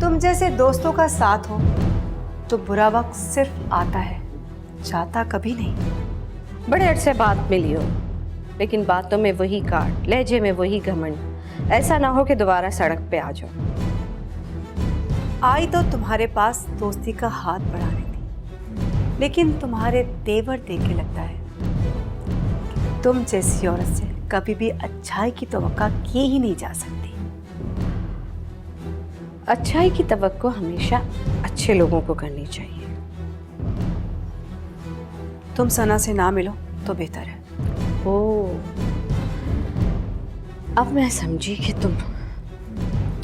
तुम जैसे दोस्तों का साथ हो तो बुरा वक्त सिर्फ आता है, जाता कभी नहीं। बड़े अरसे बाद मिली हो, लेकिन बातों में वही काट, लहजे में वही घमंड। ऐसा ना हो कि दोबारा सड़क पे आ जाओ। आई तो तुम्हारे पास दोस्ती का हाथ बढ़ाने थी, लेकिन तुम्हारे तेवर देख के लगता है कि तुम जैसी औरत से कभी भी अच्छाई की तवक्का की ही नहीं जा सकती। अच्छाई की तवक्को हमेशा अच्छे लोगों को करनी चाहिए। तुम सना से ना मिलो तो बेहतर है। ओह, अब मैं समझी कि तुम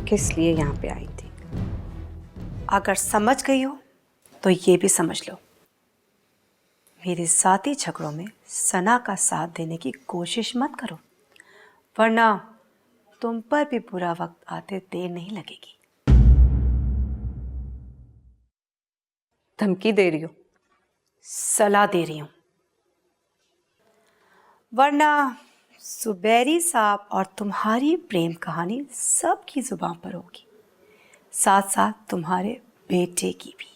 किस लिए यहाँ पे आई थी। अगर समझ गई हो तो ये भी समझ लो, मेरे साथी झगड़ों में सना का साथ देने की कोशिश मत करो, वरना तुम पर भी बुरा वक्त आते देर नहीं लगेगी। धमकी दे रही हो? सलाह दे रही हूं, वरना सुबेरी साहब और तुम्हारी प्रेम कहानी सबकी जुबान पर होगी, साथ साथ तुम्हारे बेटे की भी।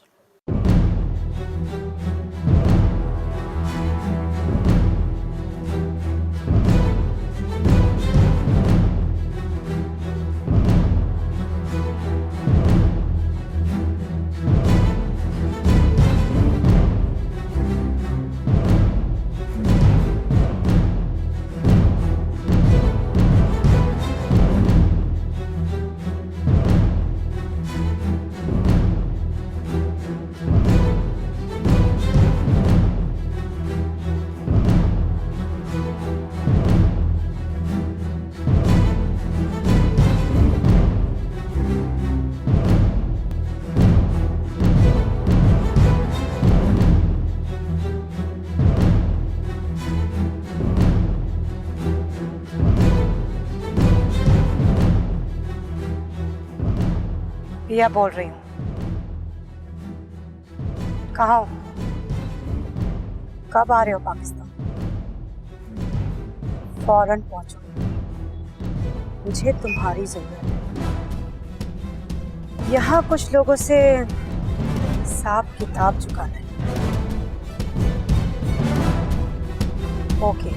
पिया बोल रही हूँ। कहाँ हो? कब आ रहे हो पाकिस्तान? फौरन पहुंचो, मुझे तुम्हारी जरूरत है। यहाँ कुछ लोगों से हिसाब किताब चुकाना है। ओके।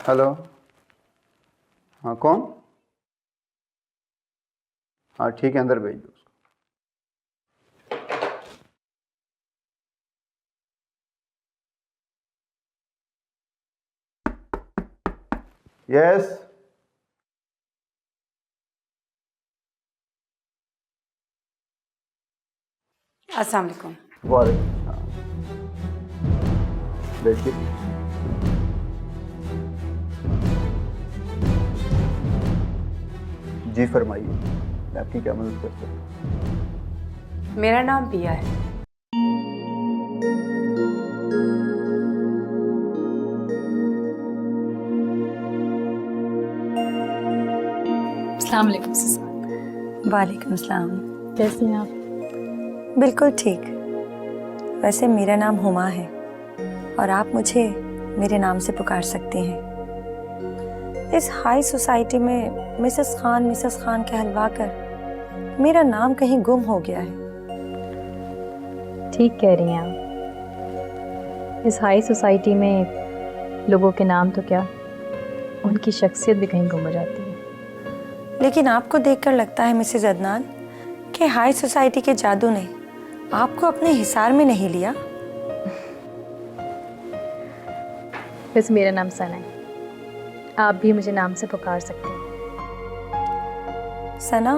हेलो, हाँ कौन? हाँ ठीक है, अंदर भेज दो उसको। यस। अस्सलाम वालेकुम। वालेकुम सलाम। बैठिए। जी फरमाइए, मैं आपकी क्या मदद कर सकता हूँ? मेरा नाम पिया है। अस्सलाम वालेकुम ससुर। वालेकुम अस्सलाम। कैसी हैं आप? बिल्कुल ठीक। वैसे मेरा नाम हुमा है और आप मुझे मेरे नाम से पुकार सकती हैं। इस हाई सोसाइटी में मिसेस खान कहलवा कर मेरा नाम कहीं गुम हो गया है। ठीक कह रही हैं आप। इस हाई सोसाइटी में लोगों के नाम तो क्या, उनकी शख्सियत भी कहीं गुम हो जाती है। लेकिन आपको देखकर लगता है मिसेस अदनान कि हाई सोसाइटी के जादू ने आपको अपने हिसार में नहीं लिया। वैसे मेरा नाम सना है, आप भी मुझे नाम से पुकार सकते हैं। सना,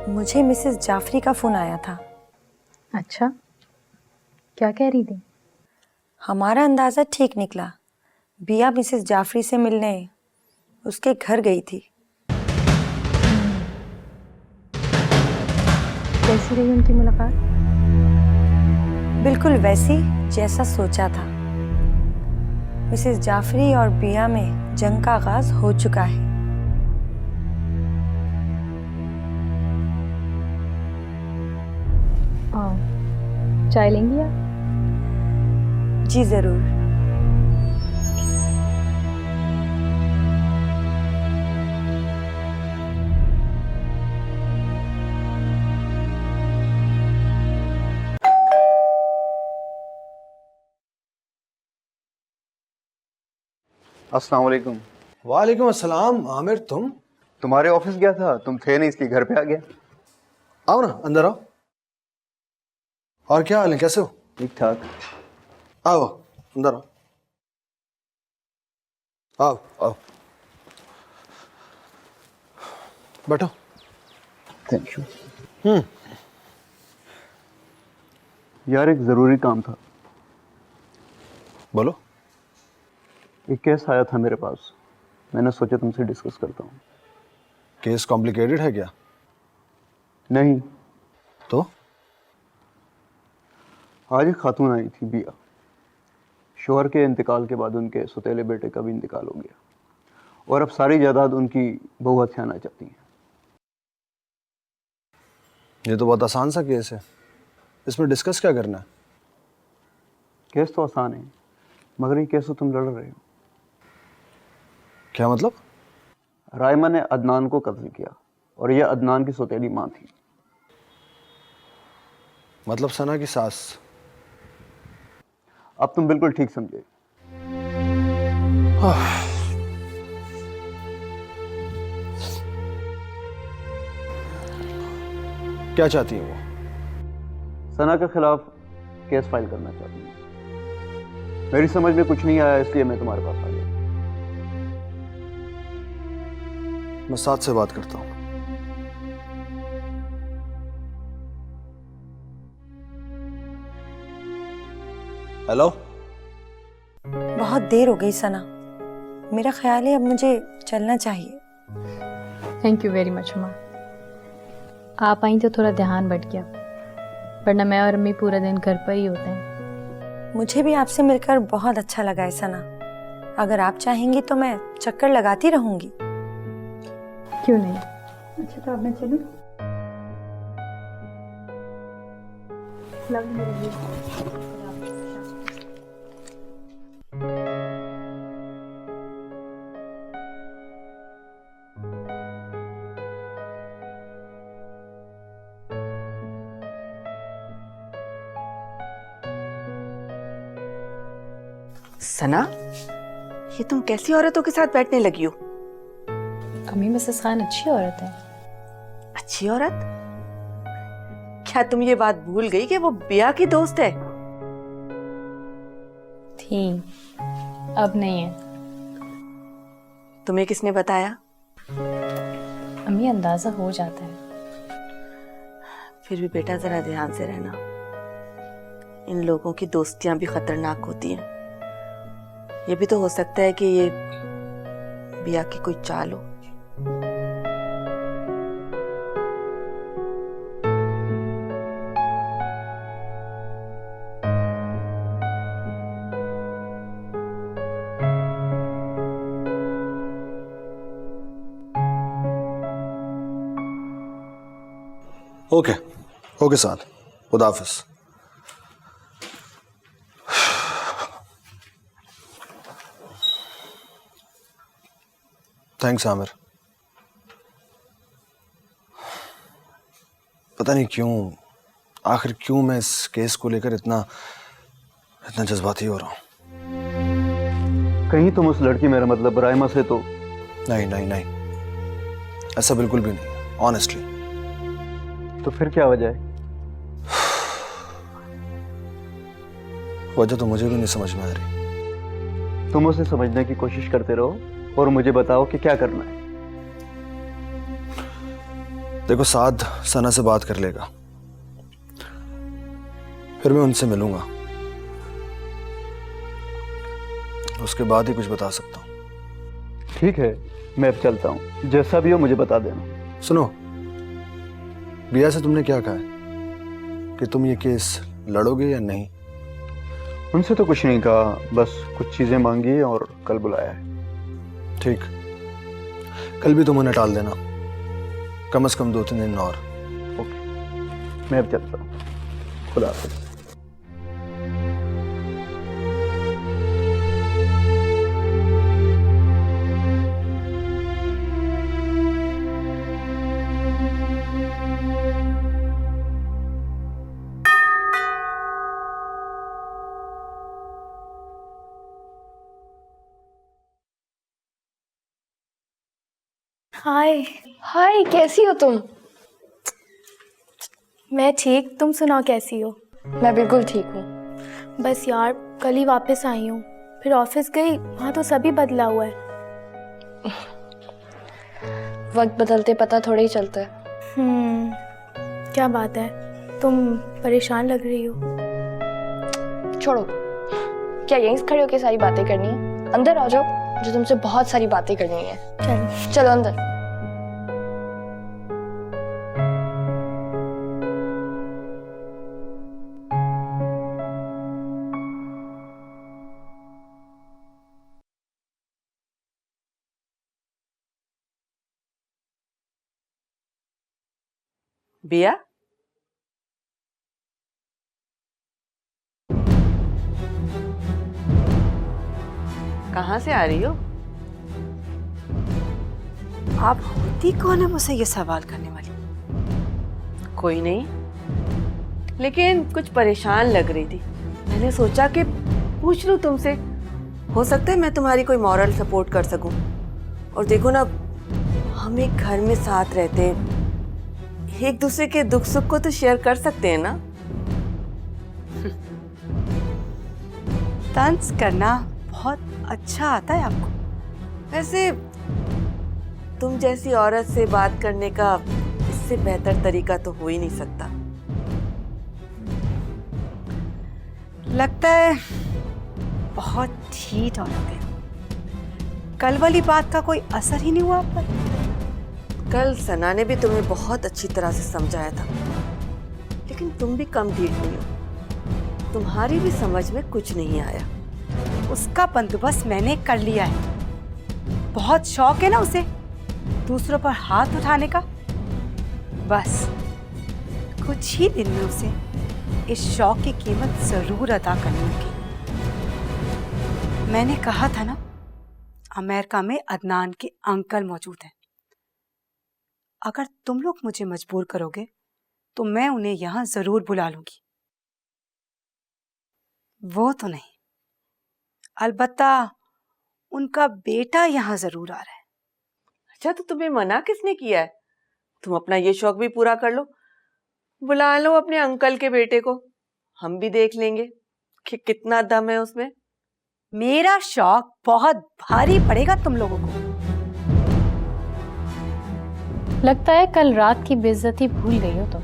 मुझे मिसेस जाफरी का फ़ोन आया था। अच्छा, क्या कह रही थी? हमारा अंदाज़ा ठीक निकला। बिया मिसेस जाफरी से मिलने उसके घर गई थी। कैसी रही उनकी मुलाकात? बिल्कुल वैसी जैसा सोचा था। मिसेस जाफरी और बिया में जंग का आगाज हो चुका है। चाय लेंगी आप? जी जरूर। अस्सलाम वालेकुम। वालेकुम अस्सलाम। आमिर, तुम? तुम्हारे ऑफिस गया था, तुम थे नहीं, इसलिए घर पे आ गया। आओ ना, अंदर आओ। और क्या हाल है, कैसे हो? ठीक ठाक। आओ अंदर आओ। आओ आओ, बैठो। Thank you. यार एक ज़रूरी काम था। बोलो। एक केस आया था मेरे पास, मैंने सोचा तुमसे डिस्कस करता हूँ। केस कॉम्प्लिकेटेड है क्या? नहीं, तो आज एक खातून आई थी, बिया। शोहर के इंतकाल के बाद उनके सौतेले बेटे का भी इंतकाल हो गया और अब सारी जायदाद उनकी बहू हथियाना चाहती हैं। ये तो बहुत आसान सा केस है, इसमें डिस्कस क्या करना है? केस तो आसान है, मगर ये केस तो तुम लड़ रहे हो। क्या मतलब? रायमा ने अदनान को कत्ल किया और यह अदनान की सौतेली माँ थी। मतलब सना की सास? अब तुम बिल्कुल ठीक समझे। क्या चाहती है वो? सना के खिलाफ केस फाइल करना चाहती हूँ। मेरी समझ में कुछ नहीं आया, इसलिए मैं तुम्हारे पास आ गया। मैं साथ से बात करता हूँ। हेलो। बहुत देर हो गई सना, मेरा ख्याल है अब मुझे चलना चाहिए। थैंक यू वेरी मच माँ। आप आई तो थोड़ा ध्यान बट गया, वरना मैं और अम्मी पूरा दिन घर पर ही होते हैं। मुझे भी आपसे मिलकर बहुत अच्छा लगा है सना। अगर आप चाहेंगी तो मैं चक्कर लगाती रहूंगी। क्यों नहीं? अच्छा तो अब मैं चलूं? सना, ये तुम कैसी औरतों के साथ बैठने लगी हो? अम्मी मिसेस खान अच्छी औरत है। अच्छी औरत? क्या तुम ये बात भूल गई कि वो बिया की दोस्त है? थी, अब नहीं है। तुम्हें किसने बताया? अम्मी अंदाजा हो जाता है। फिर भी बेटा जरा ध्यान से रहना, इन लोगों की दोस्तियां भी खतरनाक होती हैं। ये भी तो हो सकता है कि ये बिया की कोई चाल हो। ओके ओके साथ, खुदा हाफिज। थैंक्स आमिर। पता नहीं क्यों, आखिर क्यों मैं इस केस को लेकर इतना जज्बाती हो रहा हूँ। कहीं तुम उस लड़की, मेरा मतलब रायमा से तो नहीं नहीं नहीं, ऐसा बिल्कुल भी नहीं, ऑनेस्टली। तो फिर क्या वजह है? वजह तो मुझे भी नहीं समझ में आ रही। तुम उसे समझने की कोशिश करते रहो और मुझे बताओ कि क्या करना है। देखो, साद सना से बात कर लेगा, फिर मैं उनसे मिलूंगा, उसके बाद ही कुछ बता सकता हूँ। ठीक है, मैं अब चलता हूँ। जैसा भी हो मुझे बता देना। सुनो, बिया से तुमने क्या कहा है? कि तुम ये केस लड़ोगे या नहीं? उनसे तो कुछ नहीं कहा, बस कुछ चीज़ें मांगी और कल बुलाया है। ठीक, कल भी तुम उन्हें टाल देना, कम से कम 2-3 दिन और। ओके, मैं अब चलता हूँ। खुदा हाफिज़। हाय हाय, कैसी हो तुम? मैं ठीक, तुम सुनाओ कैसी हो? मैं बिल्कुल ठीक हूँ। बस यार, कल ही वापस आई हूँ, फिर ऑफिस गई, वहाँ तो सभी बदला हुआ है। वक्त बदलते पता थोड़ा ही चलता है। क्या बात है, तुम परेशान लग रही हो। छोड़ो, क्या यहीं खड़े होकर सारी बातें करनी है? अंदर आ जाओ, मुझे तुमसे बहुत सारी बातें करनी है। चलो चलो अंदर। बिया, कहाँ से आ रही हो? आप होती कौन है मुझसे ये सवाल करने वाली? कोई नहीं, लेकिन कुछ परेशान लग रही थी। मैंने सोचा कि पूछ लूं तुमसे, हो सकता है मैं तुम्हारी कोई मॉरल सपोर्ट कर सकूं। और देखो ना, हम एक घर में साथ रहते हैं, एक दूसरे के दुख सुख को तो शेयर कर सकते हैं ना। तंज करना बहुत अच्छा आता है आपको। वैसे तुम जैसी औरत से बात करने का इससे बेहतर तरीका तो हो ही नहीं सकता। लगता है बहुत ठीक औरत है। कल वाली बात का कोई असर ही नहीं हुआ आप पर? कल सना ने भी तुम्हें बहुत अच्छी तरह से समझाया था, लेकिन तुम भी कम ढीठ नहीं हो। तुम्हारी भी समझ में कुछ नहीं आया। उसका बंदोबस्त मैंने कर लिया है। बहुत शौक है ना उसे दूसरों पर हाथ उठाने का। बस कुछ ही दिन में उसे इस शौक की कीमत जरूर अदा करनी होगी। मैंने कहा था ना, अमेरिका में अदनान के अंकल मौजूद हैं। अगर तुम लोग मुझे मजबूर करोगे तो मैं उन्हें यहां जरूर बुला लूंगी। वो तो नहीं, अलबत्ता उनका बेटा यहां जरूर आ रहा है। अच्छा, तो तुम्हें मना किसने किया है? तुम अपना ये शौक भी पूरा कर लो, बुला लो अपने अंकल के बेटे को। हम भी देख लेंगे कि कितना दम है उसमें। मेरा शौक बहुत भारी पड़ेगा तुम लोगों को। लगता है कल रात की बेइज्जती भूल गई हो तुम।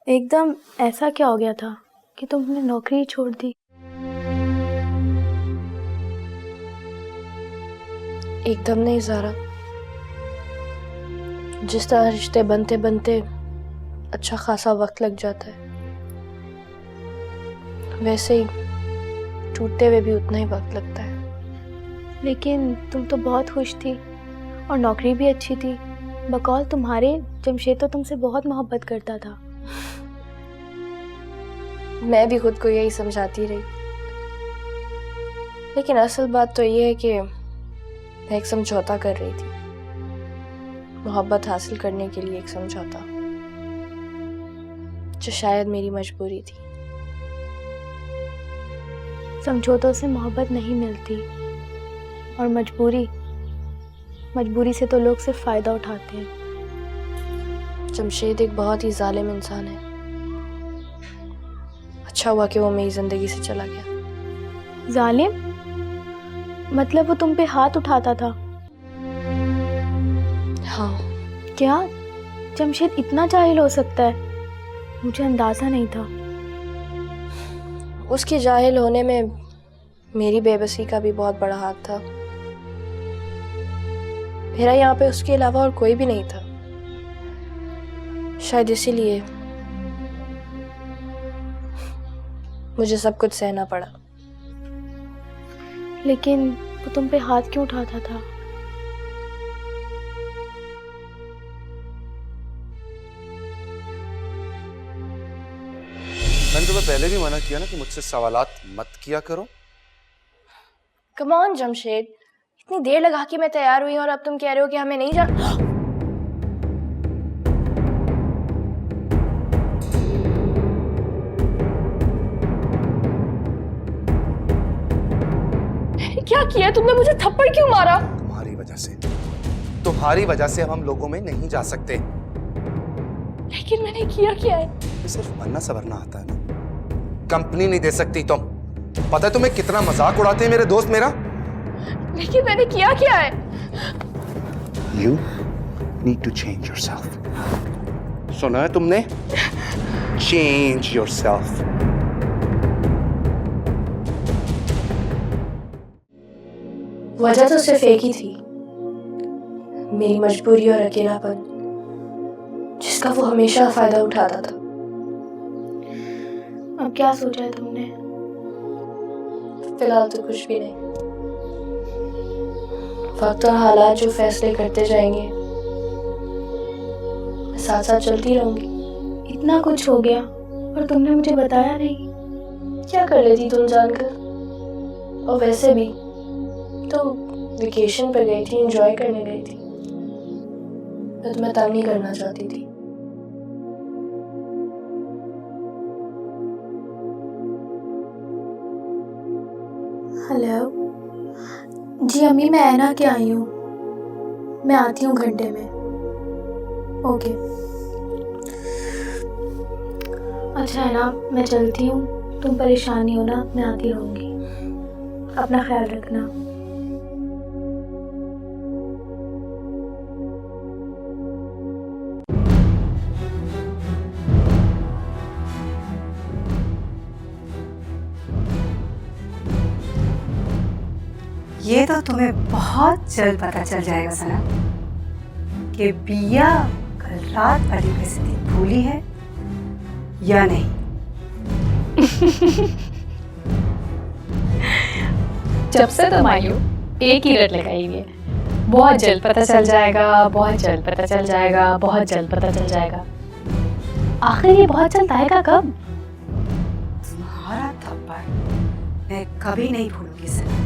एकदम ऐसा क्या हो गया था कि तुमने नौकरी ही छोड़ दी? एकदम नहीं ज़ारा, जिस तरह रिश्ते बनते बनते अच्छा खासा वक्त लग जाता है, वैसे ही टूटते हुए भी उतना ही वक्त लगता है। लेकिन तुम तो बहुत खुश थी और नौकरी भी अच्छी थी। बकौल तुम्हारे जमशेद तो तुमसे बहुत मोहब्बत करता था। मैं भी खुद को यही समझाती रही, लेकिन असल बात तो ये है कि मैं एक समझौता कर रही थी, मोहब्बत हासिल करने के लिए एक समझौता, जो शायद मेरी मजबूरी थी। समझौतों से मोहब्बत नहीं मिलती, और मजबूरी से तो लोग सिर्फ फायदा उठाते हैं। जमशेद एक बहुत ही जालिम इंसान है। अच्छा हुआ कि वो मेरी जिंदगी से चला गया। जालिम? मतलब वो तुम पे हाथ उठाता था? हाँ। क्या जमशेद इतना जाहिल हो सकता है? मुझे अंदाजा नहीं था। उसके जाहिल होने में मेरी बेबसी का भी बहुत बड़ा हाथ था। मेरा यहाँ पे उसके अलावा और कोई भी नहीं था। शायद इसीलिए मुझे सब कुछ सहना पड़ा। लेकिन वो तुम पे हाथ क्यों उठाता था? मैंने तुम्हें पहले भी मना किया ना कि मुझसे सवालात मत किया करो। कम ऑन जमशेद, इतनी देर लगा के मैं तैयार हुई और अब तुम कह रहे हो कि हमें नहीं जा। क्या किया तुमने? मुझे थप्पड़ क्यों मारा? तुम्हारी वजह से अब हम लोगों में नहीं जा सकते। लेकिन मैंने किया क्या है? ये सिर्फ बनना सवरना आता है ना। कंपनी नहीं दे सकती तुम। पता है तुम्हें कितना मजाक उड़ाते हैं मेरे दोस्त मेरा। लेकिन मैंने किया क्या है? You need to change yourself. सुना है तुमने? Change yourself. वजह तो सिर्फ एक ही थी, मेरी मजबूरी और अकेलापन, जिसका वो हमेशा फायदा उठाता था। अब क्या सोचा है तुमने? फिलहाल तो कुछ भी नहीं। वक्त और हालात जो फैसले करते जाएंगे, मैं साथ साथ चलती रहूंगी। इतना कुछ हो गया और तुमने मुझे बताया नहीं। क्या कर लेती तुम जानकर? और वैसे भी तो वेकेशन पे गई थी, एंजॉय करने गई थी। मैं तुम्हें तंग नहीं करना चाहती थी। हेलो जी अम्मी, मैं ऐना के आई हूँ। मैं आती हूँ घंटे में। ओके। अच्छा है ना, मैं चलती हूँ। तुम परेशान नहीं होना, मैं आती रहूँगी। अपना ख्याल रखना। ये तो तुम्हें बहुत जल्द पता चल जाएगा सना कि बिया कल रात वाली बेइज्जती भूली है या नहीं। जब से तुम आई हो एक ही रट लगाई हुई है, बहुत जल्द पता चल जाएगा, बहुत जल्द पता चल जाएगा, बहुत जल्द पता चल जाएगा। आखिर ये बहुत जल्द आएगा कब? तुम्हारा थप्पड़ मैं कभी नहीं भूलूंगी सना।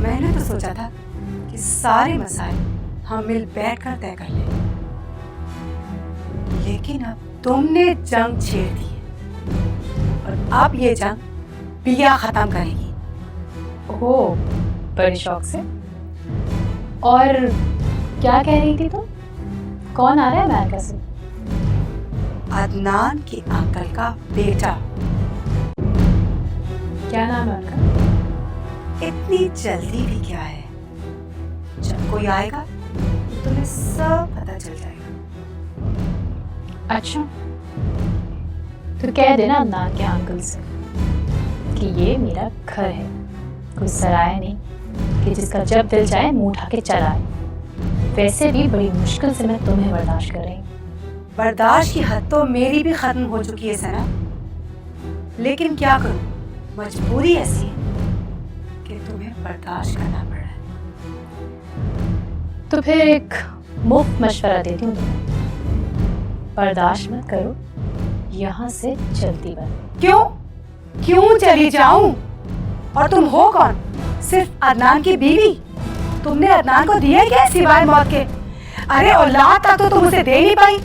मैंने तो सोचा था कि सारे मसाइल हम मिल बैठकर तय कर लें, लेकिन अब तुमने जंग छेड़ दी है और अब ये जंग बिया खत्म करेगी। ओह, बड़े शौक से। और क्या कह रही थी तुम? कौन आ रहा है अमेरिका से? अदनान के अंकल का बेटा। क्या नाम है उनका? इतनी जल्दी भी क्या है, जब कोई आएगा तो तुम्हें सब पता चल जाएगा। अच्छा, तो कह देना अदनान के अंकल से कि ये मेरा घर है, कोई सराय नहीं कि जिसका जब दिल चाहे मुंह उठा के चला आए। वैसे भी बड़ी मुश्किल से मैं तुम्हें बर्दाश्त कर रही हूँ। बर्दाश्त की हद तो मेरी भी खत्म हो चुकी है सना, लेकिन क्या करूं, मजबूरी ऐसी है कि तुम्हें बर्दाश्त करना पड़ रहा है। तो फिर एक मुफ्त मशवरा देती हूँ तुम्हें, बर्दाश्त मत करो, यहाँ से चलती बनो। क्यों क्यों चली जाऊं? और तुम हो कौन? सिर्फ अदनान की बीवी? तुमने अदनान को दिया क्या सिवाय मौत के? अरे औलाद तक तो तुम उसे दे नहीं पाई।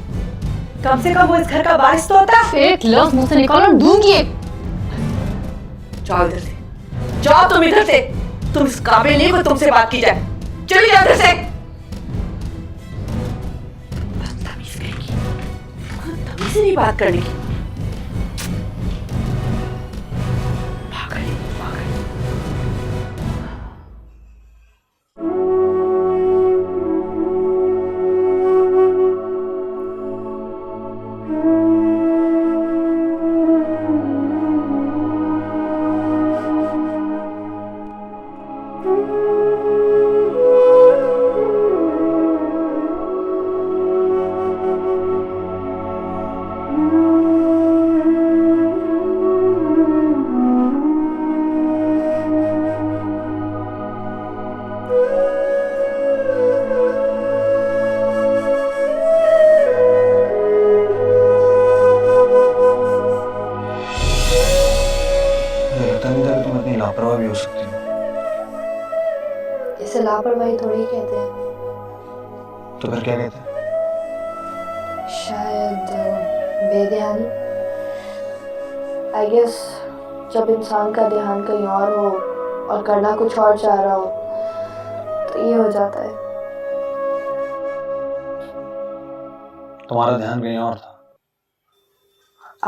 कम से कम वो इस घर का वारिस तो होता। एक लफ्ज मुंह से निकालो, दूंगी। जाओ इधर से, जाओ तुम इधर से। तुम इस काबिल नहीं को तुमसे बात की जाए। चली जाओ इधर से। बदतमीज कहेगी, तमीज से नहीं बात करने की। लापरवाही थोड़ी कहते हैं। तो फिर क्या कहते हैं? शायद बेध्यानी। आई गेस जब इंसान का ध्यान कहीं और हो और करना कुछ और चाह रहा हो तो ये हो जाता है। तुम्हारा ध्यान कहीं और था।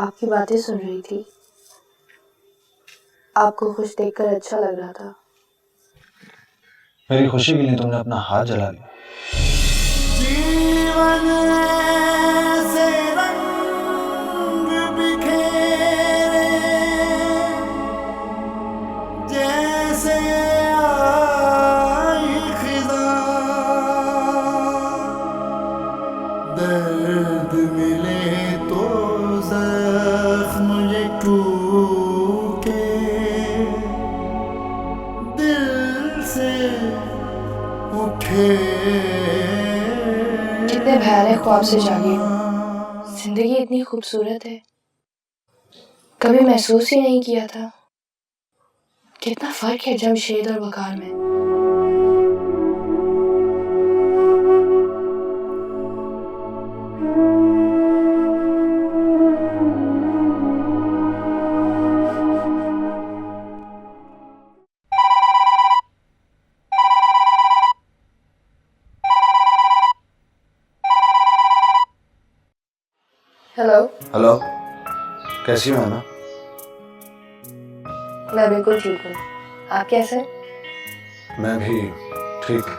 आपकी बातें सुन रही थी, आपको खुश देखकर अच्छा लग रहा था। मेरी खुशी के लिए तुमने अपना हाथ जला लिया। जीवन से रंग बिखेरे जैसे आई खिज़ां, दर्द मिले तो जख्म ये टूटे, दिल से उठे। कितने भयानक ख्वाब से जागी हूँ। जिंदगी इतनी खूबसूरत है, कभी महसूस ही नहीं किया था। कितना फर्क है जमशेद और वकार में। हेलो। हेलो, कैसी हो ना? मैं बिल्कुल ठीक हूँ, आप कैसे? मैं भी ठीक हूँ।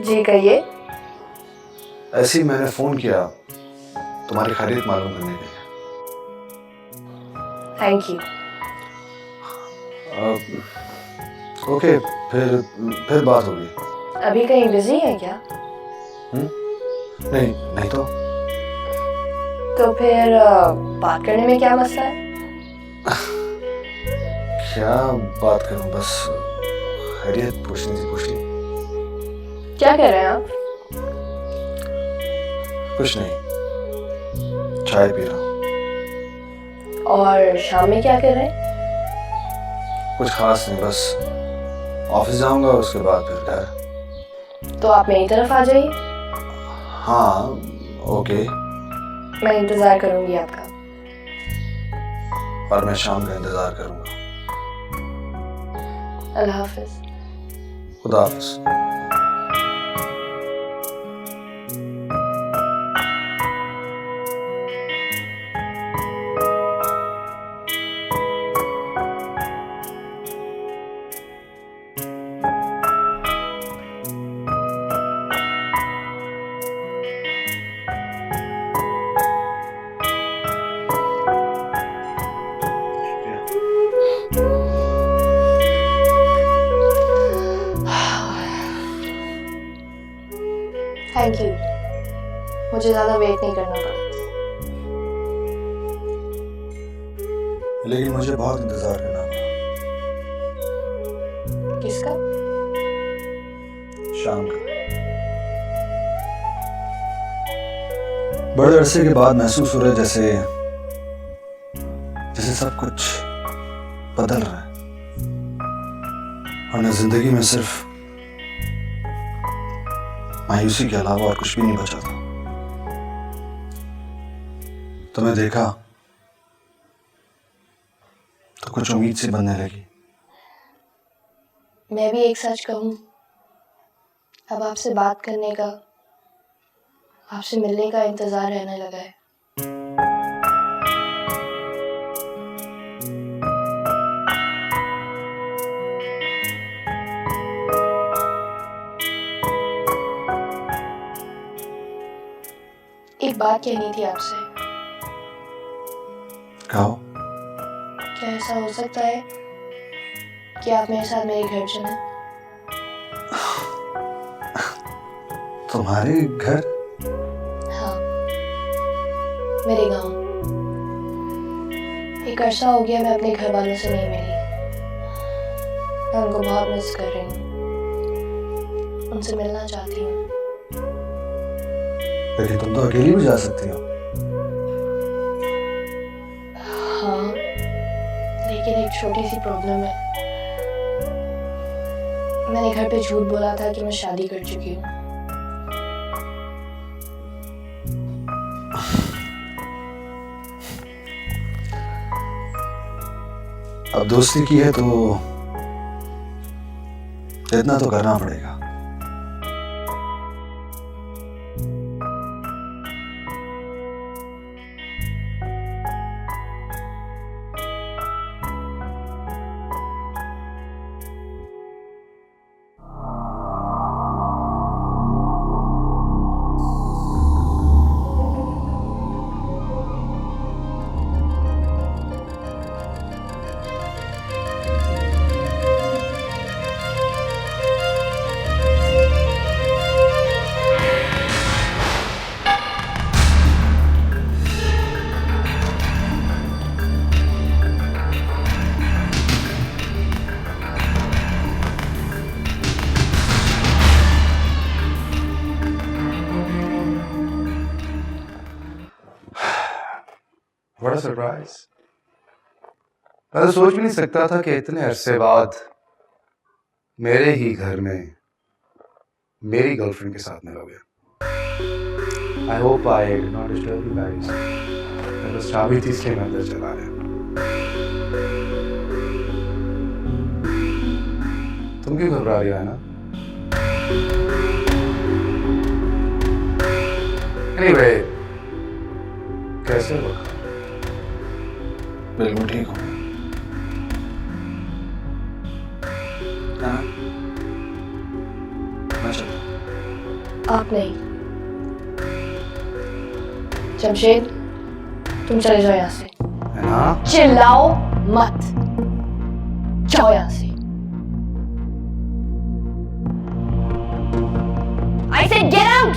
जी कहिए। ऐसे ही मैंने फोन किया तुम्हारी खैरियत मालूम करने के लिए। Thank you. ओके, फिर बात होगी। अभी कहीं बिजी है क्या? नहीं नहीं तो फिर बात करने में क्या मसला है? क्या बात करूं, बस खैरियत पूछनी थी, पूछ ली। क्या कर रहे हैं आप? कुछ नहीं, चाय पी रहा हूँ। और शाम में क्या कर रहे हैं? कुछ खास नहीं, बस ऑफिस जाऊंगा, उसके बाद फिर घर। तो आप मेरी तरफ आ जाइए। हाँ ओके, मैं इंतजार करूंगी आपका। और मैं शाम का इंतजार करूंगा। अल्लाह हाफिज। खुदा हाफिज। थैंक यू, मुझे ज्यादा वेट नहीं करना पड़ा। लेकिन मुझे बहुत इंतजार करना पड़ा। किसका? शाम का। बड़े अरसे के बाद महसूस हो रहा है जैसे सब कुछ बदल रहा है, वरना जिंदगी में सिर्फ मायूसी के अलावा और कुछ भी नहीं बचा था। तुम्हें देखा तो कुछ उम्मीद सी बनने लगी। मैं भी एक सच कहूँ, अब आपसे बात करने का, आपसे मिलने का इंतजार रहने लगा है। एक बात कहनी थी आपसे। कहो। क्या ऐसा हो सकता है कि आप मेरे साथ मेरे घर चलें? तुम्हारे घर? हाँ, मेरे गांव। एक अरसा हो गया मैं अपने घर वालों से नहीं मिली। मैं उनको बहुत मिस कर रही हूँ, उनसे मिलना चाहती हूँ। लेकिन तुम तो अकेली भी जा सकती हो। हाँ, लेकिन एक छोटी सी प्रॉब्लम है। मैंने घर पे झूठ बोला था कि मैं शादी कर चुकी हूँ। अब दोस्ती की है तो इतना तो करना पड़ेगा। बड़ा सरप्राइज। मैं तो सोच भी नहीं सकता था कि इतने अरसे बाद मेरे ही घर में मेरी गर्लफ्रेंड के साथ मिलोगे। I hope I did not disturb you guys. बस चाबी थी इसलिए मैं अंदर चला आया। तुम क्यों घबरा रही हो ना? एनीवे, कैसे हो? बिल्कुल ठीक हूँ। मैं चलता। आप नहीं। जमशेद, तुम चले जाओ यहाँ से। है ना? चिल्लाओ मत, जाओ यहाँ से। I said get out!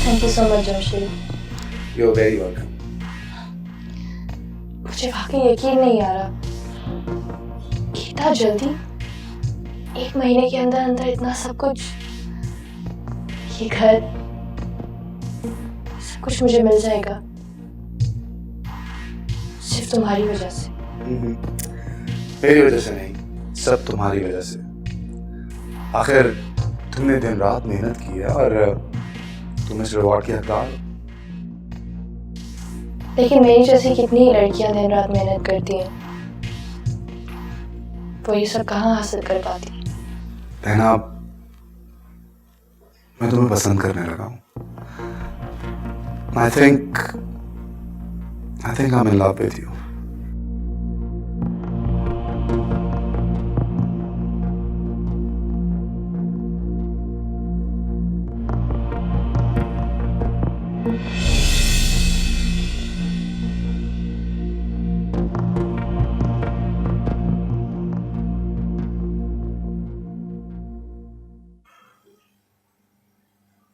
Thank you so much, Jamshid. You're very welcome. मुझे वाकई यकीन नहीं आ रहा कि इतना जल्दी 1 महीने के अंदर अंदर इतना सब कुछ, ये घर, सब कुछ मुझे मिल जाएगा सिर्फ तुम्हारी वजह से। मेरी वजह से नहीं, सब तुम्हारी वजह से। आखिर तुमने दिन रात मेहनत की है और तुम इस रिवॉर्ड की हकदार। लेकिन मेरी जैसी कितनी लड़कियां दिन रात मेहनत करती हैं, वो ये सब कहाँ हासिल कर पाती। रहना, मैं तुम्हें पसंद करने लगा हूँ। I think I'm in love with you.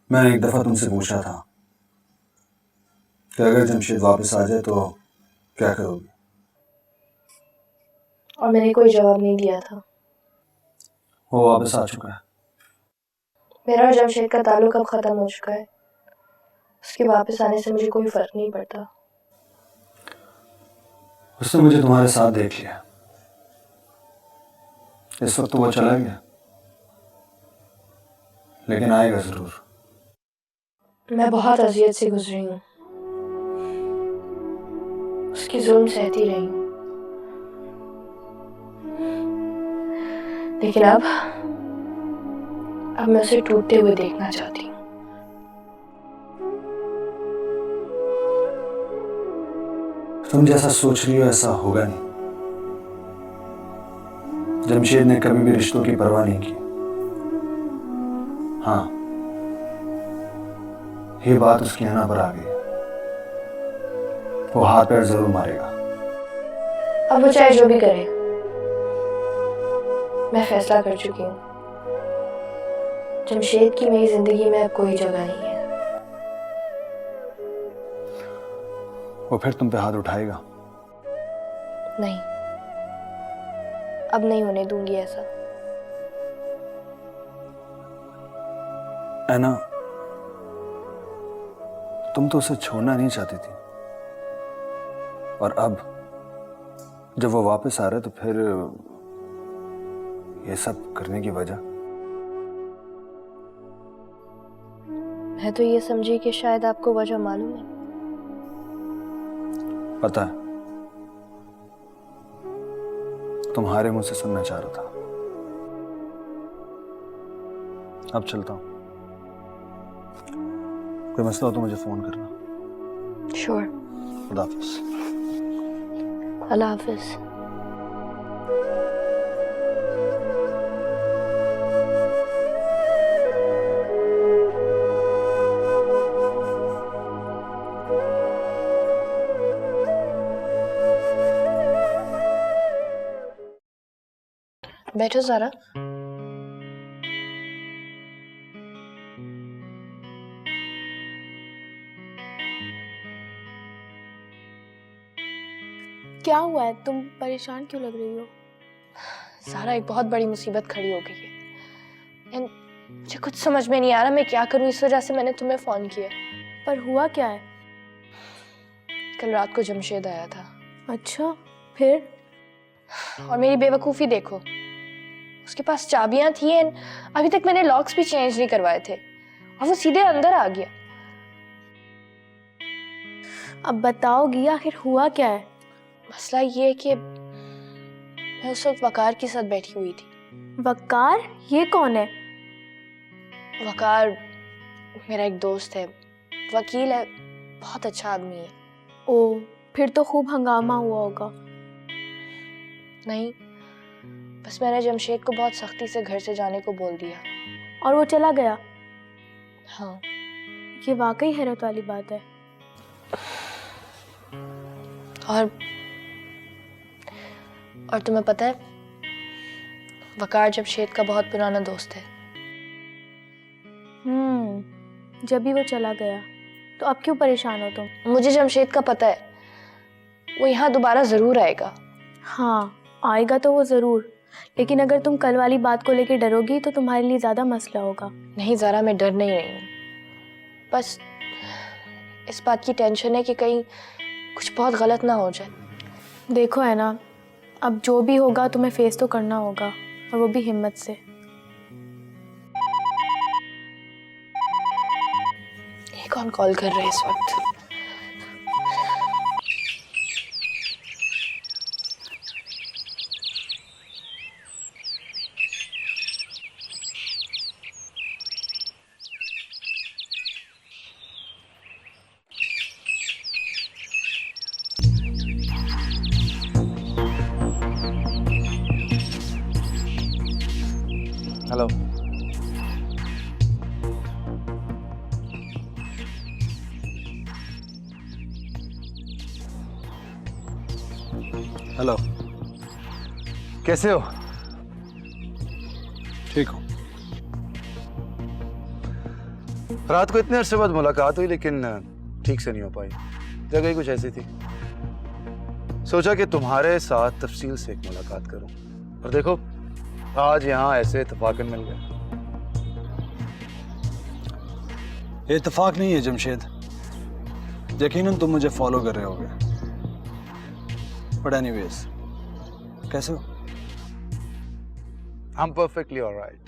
मैंने एक दफा तुमसे पूछा था कि अगर जमशेद वापस आ जाए तो क्या करोगी? और मैंने कोई जवाब नहीं दिया था। वो वापस आ चुका है। मेरा और जमशेद का ताल्लुक अब खत्म हो चुका है। उसके वापस आने से मुझे कोई फर्क नहीं पड़ता। उसने मुझे तुम्हारे साथ देख लिया। इस वक्त तो वो चला गया, लेकिन आएगा जरूर। मैं बहुत अजियत से गुजरी हूँ, उसकी जुल्म सहती रही हूँ, लेकिन अब मैं उसे टूटते हुए देखना चाहती हूँ। तुम जैसा सोच रही हो ऐसा होगा नहीं। जमशेद ने कभी भी रिश्तों की परवाह नहीं की। हाँ, ये बात उसकी आना पर आ गई। वो हाथ पैर जरूर मारेगा। अब वो चाहे जो भी करे, मैं फैसला कर चुकी हूँ, जमशेद की मेरी जिंदगी में अब कोई जगह नहीं है। वो फिर तुम पे हाथ उठाएगा? नहीं, अब नहीं होने दूंगी ऐसा। ऐना, तुम तो उसे छोड़ना नहीं चाहती थी, और अब जब वो वापस आ रहा है तो फिर ये सब करने की वजह? मैं तो ये समझी कि शायद आपको वजह मालूम है। पता है, तुम्हारे मुंह से सुनना चाह रहा था। अब चलता हूं, कोई मसला हो तो मुझे फोन करना। श्योर। खुदा हाफिज। अल्लाह हाफिज। बैठो ज़रा। क्या हुआ है? तुम परेशान क्यों लग रही हो? ज़ारा, एक बहुत बड़ी मुसीबत खड़ी हो गई है एंड मुझे कुछ समझ में नहीं आ रहा मैं क्या करूं। इस वजह से मैंने तुम्हें फ़ोन किया। पर हुआ क्या है? कल रात को जमशेद आया था। अच्छा, फिर? और मेरी बेवकूफ़ी देखो, उसके पास चाबियां थी एंड अभी तक मैंने लॉक्स भी चेंज नहीं करवाए थे और वो सीधे अंदर आ गया। अब बताओगी आखिर हुआ क्या है? मसला ये है कि मैं उस वक्त वकार के साथ बैठी हुई थी। वकार? ये कौन है? वकार मेरा एक दोस्त है, वकील है, बहुत अच्छा आदमी है। ओ, फिर तो खूब हंगामा हुआ होगा। नहीं, बस मैंने जमशेद को बहुत सख्ती से घर से जाने को बोल दिया। और वो चला गया? हाँ। ये वाकई हैरत वाली बात है। और तुम्हें पता है, वकार जमशेद का बहुत पुराना दोस्त है। जब भी वो चला गया तो अब क्यों परेशान हो तुम? मुझे जमशेद का पता है, वो यहाँ दोबारा जरूर आएगा। हाँ, आएगा तो वो जरूर, लेकिन अगर तुम कल वाली बात को लेकर डरोगी तो तुम्हारे लिए ज्यादा मसला होगा। नहीं ज़ारा, मैं डर नहीं रही हूँ, बस इस बात की टेंशन है कि कहीं कुछ बहुत गलत ना हो जाए। देखो है ना, अब जो भी होगा तुम्हें फेस तो करना होगा, और वो भी हिम्मत से। ये कौन कॉल कर रहा है इस वक्त? हेलो। हेलो, कैसे हो? ठीक हो? रात को इतने अरसे बाद मुलाकात हुई, लेकिन ठीक से नहीं हो पाई। जगह ही कुछ ऐसी थी। सोचा कि तुम्हारे साथ तफसील से एक मुलाकात करूं, और देखो आज यहाँ ऐसे इत्तेफाकन मिल गया। ये इत्तेफाक नहीं है जमशेद, यकीनन तुम मुझे फॉलो कर रहे होगे। बट एनीवेज, कैसे हो? I'm perfectly alright.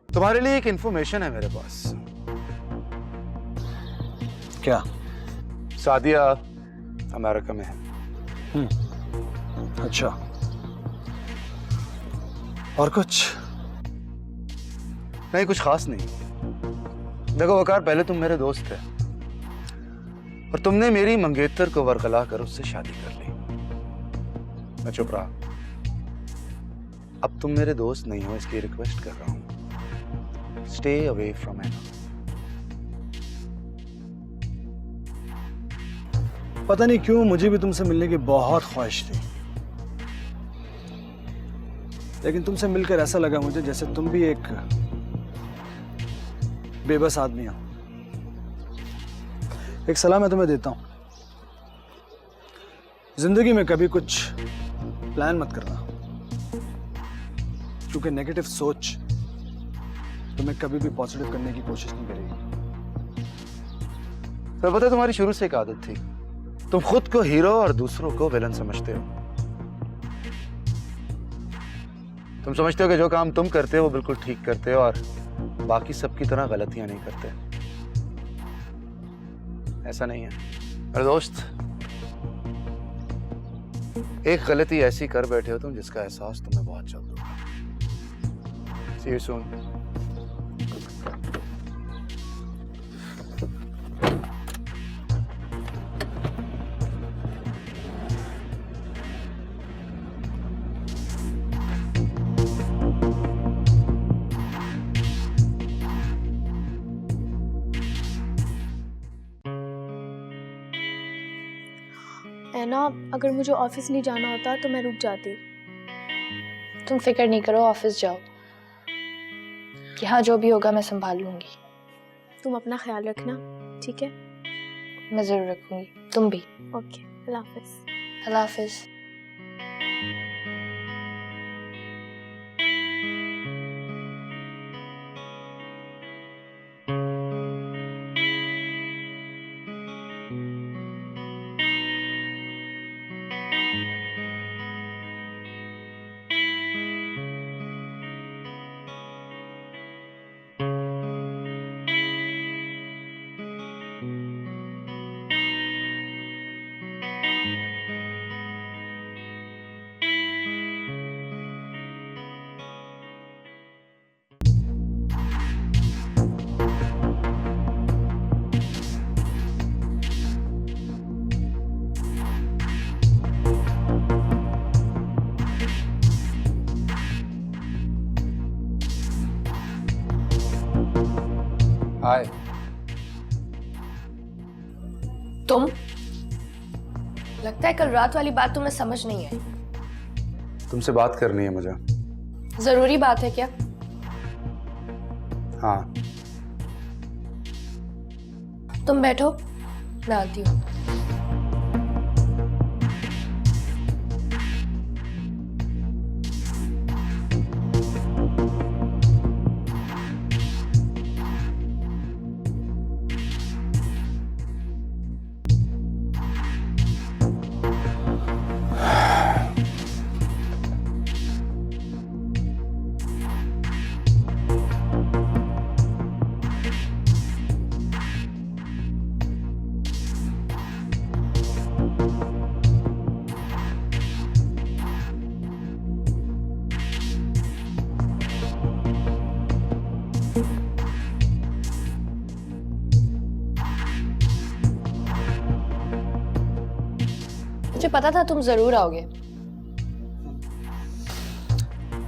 तुम्हारे लिए एक इंफॉर्मेशन है मेरे पास। क्या? सादिया अमेरिका में है। अच्छा, और कुछ? नहीं, कुछ खास नहीं। देखो वकार, पहले तुम मेरे दोस्त थे और तुमने मेरी मंगेतर को वरगला कर उससे शादी कर ली। मैं चुप रहा। अब तुम मेरे दोस्त नहीं हो, इसकी रिक्वेस्ट कर रहा हूं, स्टे अवे फ्रॉम एना। पता नहीं क्यों मुझे भी तुमसे मिलने की बहुत ख्वाहिश थी, लेकिन तुमसे मिलकर ऐसा लगा मुझे जैसे तुम भी एक बेबस आदमी हो। एक सलाह मैं तुम्हें देता हूं, जिंदगी में कभी कुछ प्लान मत करना, क्योंकि नेगेटिव सोच तुम्हें कभी भी पॉजिटिव करने की कोशिश नहीं करेगी। तो पता है तुम्हारी शुरू से एक आदत थी, तुम खुद को हीरो और दूसरों को विलन समझते हो। तुम समझते हो कि जो काम तुम करते हो वो बिल्कुल ठीक करते हो और बाकी सबकी तरह गलतियां नहीं करते। ऐसा नहीं है अरे दोस्त, एक गलती ऐसी कर बैठे हो तुम जिसका एहसास तुम्हें बहुत जल्द होगा। See you soon. ऐना, अगर मुझे ऑफिस नहीं जाना होता तो मैं रुक जाती। तुम फिक्र नहीं करो, ऑफिस जाओ, यहाँ जो भी होगा मैं संभाल लूंगी। तुम अपना ख्याल रखना, ठीक है? मैं जरूर रखूंगी, तुम भी। ओके, अल्लाह हाफिज। अल्लाह हाफिज। हाय। तुम, लगता है कल रात वाली बात तुम्हें समझ नहीं आई। तुमसे बात करनी है मुझे। जरूरी बात है क्या? हाँ। तुम बैठो, मैं आती हूँ। मुझे पता था तुम जरूर आओगे।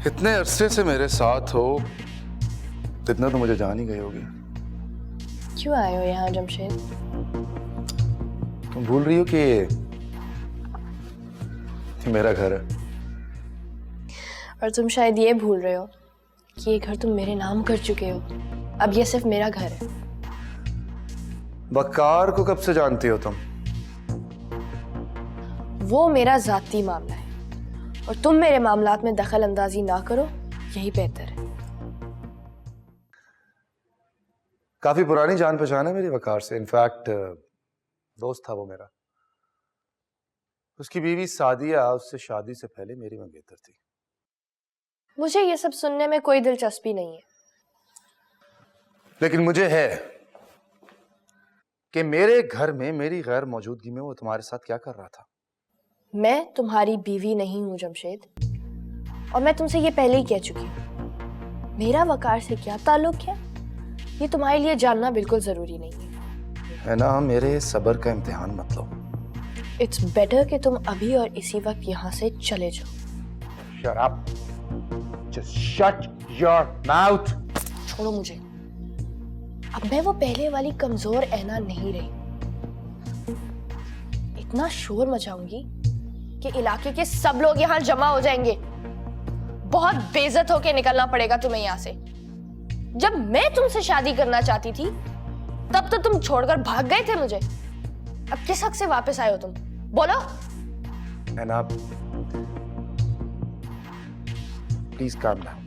इतने अरसे से मेरे साथ हो, इतना तो मुझे जान ही गई होगी। क्यों आए हो यहाँ जमशेद? तुम भूल रही हो कि ये मेरा घर है। और तुम शायद ये भूल रहे हो कि ये घर तुम मेरे नाम कर चुके हो। अब ये सिर्फ मेरा घर है। बक्कार को कब से जानती हो तुम? वो मेरा जाती मामला है और तुम मेरे मामलात में दखल अंदाजी ना करो, यही बेहतर है। काफी पुरानी जान पहचान है मेरी वकार से। इनफैक्ट दोस्त था वो मेरा। उसकी बीवी सादिया उससे शादी से पहले मेरी मंगेतर थी। मुझे ये सब सुनने में कोई दिलचस्पी नहीं है, लेकिन मुझे है कि मेरे घर में मेरी गैर मौजूदगी में वो तुम्हारे साथ क्या कर रहा था। मैं तुम्हारी बीवी नहीं हूं जमशेद, और मैं तुमसे ये पहले ही कह चुकी हूं। मेरा वकार से क्या ताल्लुक है ये तुम्हारे लिए जानना बिल्कुल जरूरी नहीं है ना। मेरे सब्र का इम्तिहान मत लो। इट्स बेटर कि तुम अभी और इसी वक्त यहाँ से चले जाओ। Shut up. Just shut your mouth. छोड़ो मुझे। अब मैं वो पहले वाली कमजोर ऐना नहीं रही। इतना शोर मचाऊंगी कि इलाके के सब लोग यहाँ जमा हो जाएंगे। बहुत बेइज्जत होके निकलना पड़ेगा तुम्हें यहाँ से। जब मैं तुमसे शादी करना चाहती थी तब तो तुम छोड़कर भाग गए थे मुझे। अब किस हक से वापस आए हो तुम? बोलो। नैना, प्लीज काम डाउन।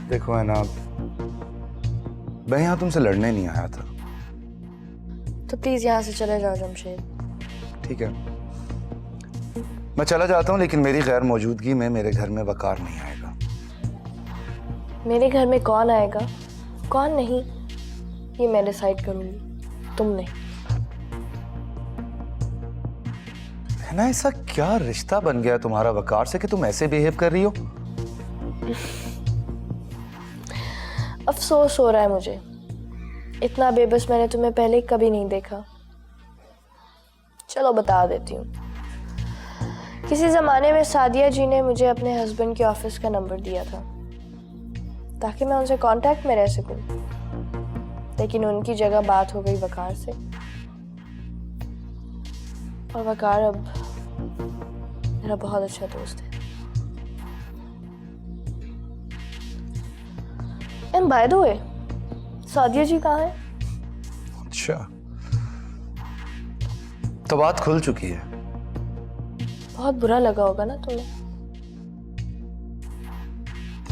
देखो है ना, मैं यहां तुमसे लड़ने नहीं आया था। तो प्लीज यहाँ से चले जाओ जमशेद। ठीक है, मैं चला जाता हूँ, लेकिन मेरी गैर मौजूदगी में मेरे घर में वकार नहीं आएगा। मेरे घर में कौन आएगा कौन नहीं ये मैं डिसाइड करूंगी, तुम नहीं। है ना, ऐसा क्या रिश्ता बन गया तुम्हारा वकार से कि तुम ऐसे बिहेव कर रही हो? अफसोस हो रहा है मुझे, इतना बेबस मैंने तुम्हें पहले कभी नहीं देखा। चलो बता देती हूँ। किसी जमाने में सादिया जी ने मुझे अपने हस्बैंड के ऑफिस का नंबर दिया था ताकि मैं उनसे कांटेक्ट में रह सकूं, लेकिन उनकी जगह बात हो गई वकार से, और वकार अब मेरा बहुत अच्छा दोस्त है। And by the way, Sadia ji कहाँ है? अच्छा, तो बात खुल चुकी है। बहुत बुरा लगा होगा ना तुम्हें?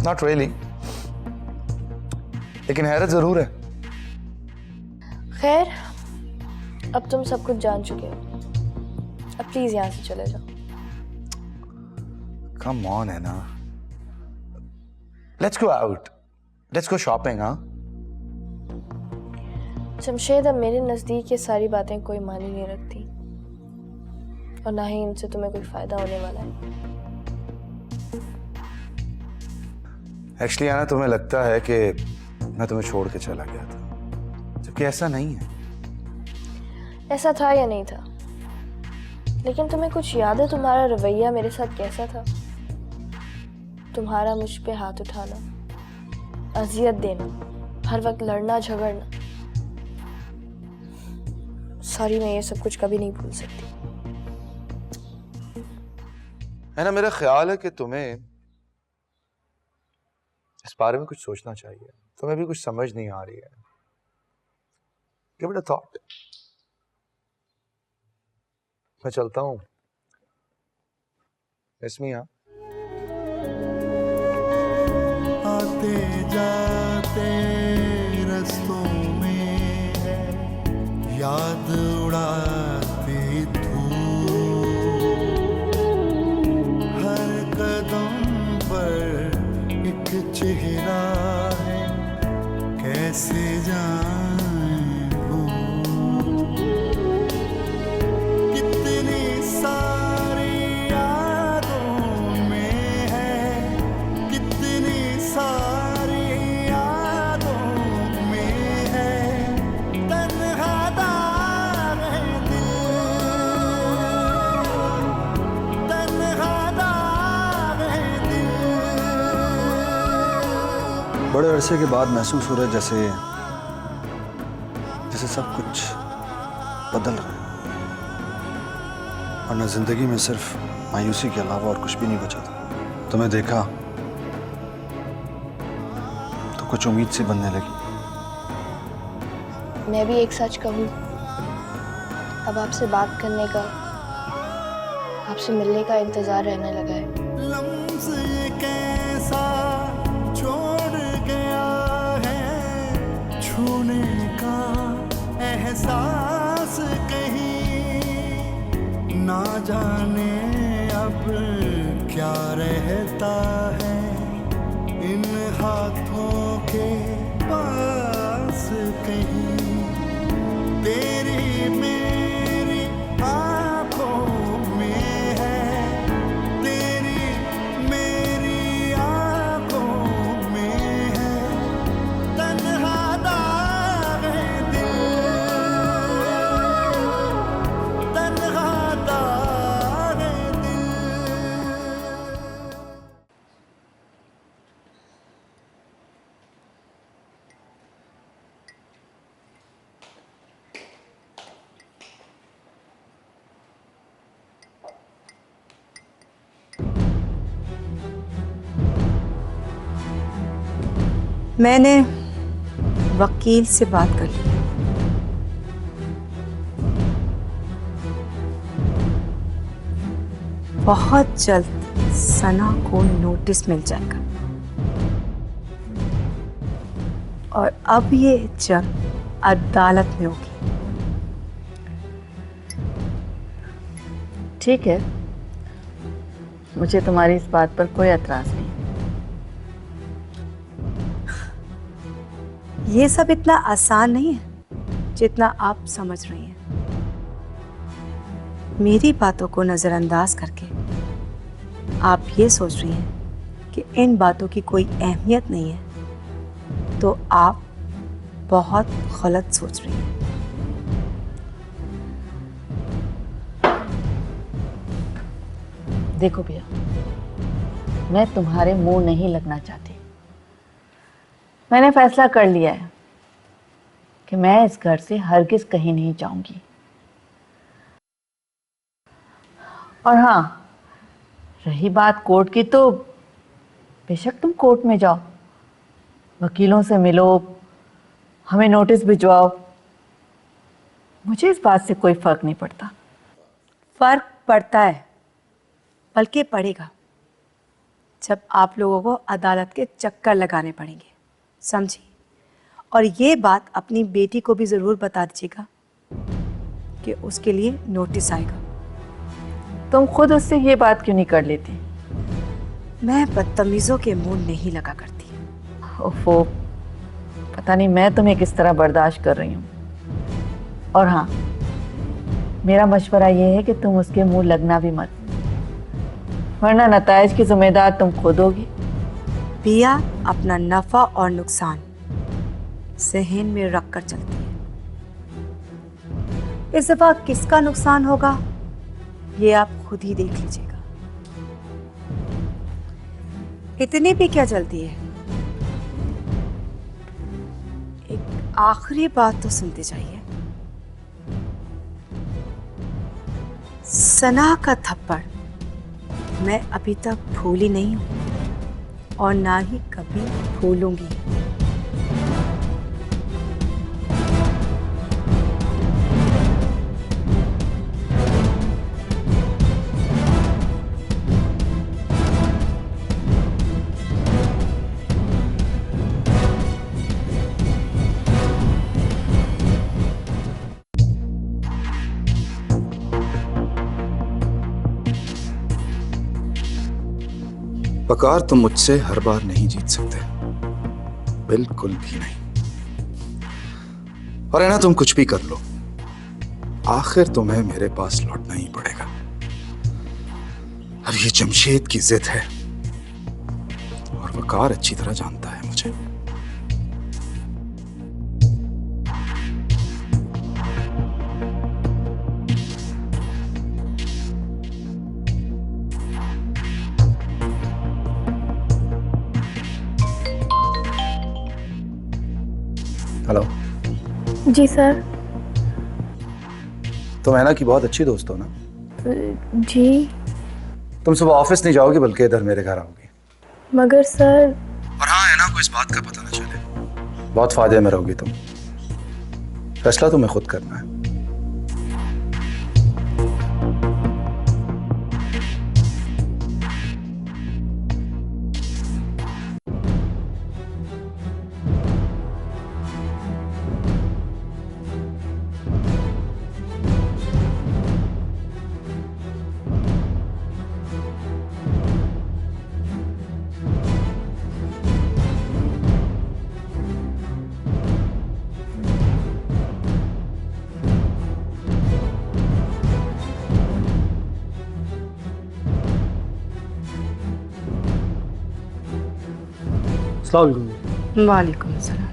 नॉट रियली, लेकिन हैरत जरूर है। खैर, अब तुम सब कुछ जान चुके हो, अब प्लीज यहाँ से चले जाओ। कम ऑन है ना, let's go out, let's go shopping. हाँ जमशेद, अब मेरे नजदीक ये सारी बातें कोई मानी नहीं रखती, और ना ही इनसे तुम्हें कोई फायदा होने वाला है। एक्चुअली आना, तुम्हें लगता है कि मैं तुम्हें छोड़ के चला गया था, जबकि ऐसा नहीं है। ऐसा था या नहीं था, लेकिन तुम्हें कुछ याद है तुम्हारा रवैया मेरे साथ कैसा था? तुम्हारा मुझ पे हाथ उठाना, अजियत देना, हर वक्त लड़ना झगड़ना। सॉरी, मैं ये सब कुछ कभी नहीं भूल सकती। है ना, मेरा ख्याल है कि तुम्हें इस बारे में कुछ सोचना चाहिए। तुम्हें भी कुछ समझ नहीं आ रही है। Give it a thought. मैं चलता हूं। इसमें आते जाते रस्तों में याद उड़ाती धूप, हर कदम पर एक चेहरा है, कैसे जाएं भूल। कितनी सारी यादों में है, कितनी सारी यादों में है, तन्हा दाग है दिल, तन्हा दाग है दिल। बड़े अरसे के बाद महसूस हो रहा है जैसे सब कुछ बदल रहा है, वरना जिंदगी में सिर्फ मायूसी के अलावा और कुछ भी नहीं बचा था। तुम्हें देखा तो कुछ उम्मीद सी बनने लगी। मैं भी एक सच कहूँ, अब आपसे बात करने का, आपसे मिलने का इंतजार रहने लगा है। लम्स ये कैसा छोड़ गया है, छूने का एहसास कहीं, ना जाने अब क्या रहता है इन हाथों के पास कहीं। तेरी मेरी आंखों में है, तेरी मेरी आंखों में है, तन्हा दाग है मैंने वकील से बात कर ली। बहुत जल्द सना को नोटिस मिल जाएगा और अब ये जंग अदालत में होगी। ठीक है, मुझे तुम्हारी इस बात पर कोई एतराज नहीं। ये सब इतना आसान नहीं है जितना आप समझ रही हैं। मेरी बातों को नजरअंदाज करके आप ये सोच रही हैं कि इन बातों की कोई अहमियत नहीं है, तो आप बहुत गलत सोच रही हैं। देखो भैया, मैं तुम्हारे मुंह नहीं लगना चाहती। मैंने फैसला कर लिया है कि मैं इस घर से हरगिज कहीं नहीं जाऊंगी। और हाँ, रही बात कोर्ट की, तो बेशक तुम कोर्ट में जाओ, वकीलों से मिलो, हमें नोटिस भिजवाओ, मुझे इस बात से कोई फर्क नहीं पड़ता। फर्क पड़ता है, बल्कि पड़ेगा, जब आप लोगों को अदालत के चक्कर लगाने पड़ेंगे, समझी? और ये बात अपनी बेटी को भी ज़रूर बता दीजिएगा कि उसके लिए नोटिस आएगा। तुम खुद उससे ये बात क्यों नहीं कर लेती? मैं बदतमीज़ों के मुंह नहीं लगा करती। ओफो, पता नहीं मैं तुम्हें किस तरह बर्दाश्त कर रही हूँ। और हाँ, मेरा मशवरा ये है कि तुम उसके मुंह लगना भी मत, वरना नतायज की जिम्मेदार तुम खुद होगी। पिया अपना नफा और नुकसान जहन में रख कर चलती है। इस दफा किसका नुकसान होगा ये आप खुद ही देख लीजिएगा। इतनी भी क्या जल्दी है? एक आखिरी बात तो सुनते जाइए। सना का थप्पड़ मैं अभी तक भूली नहीं हूं और ना ही कभी भूलूंगी। वकार, तुम मुझसे हर बार नहीं जीत सकते, बिल्कुल भी नहीं। और है ना, तुम कुछ भी कर लो, आखिर तुम्हें मेरे पास लौटना ही पड़ेगा। अब ये जमशेद की जिद है और वकार अच्छी तरह जानता है मुझे। हेलो जी सर। तुम हैना की बहुत अच्छी दोस्त हो ना? जी। तुम सुबह ऑफिस नहीं जाओगी बल्कि इधर मेरे घर आओगी। मगर सर। और हाँ, हैना को इस बात का पता ना चले। बहुत फायदे में रहोगी तुम, फैसला तुम्हें खुद करना है। अस्सलाम वालेकुम। वालेकुम सलाम।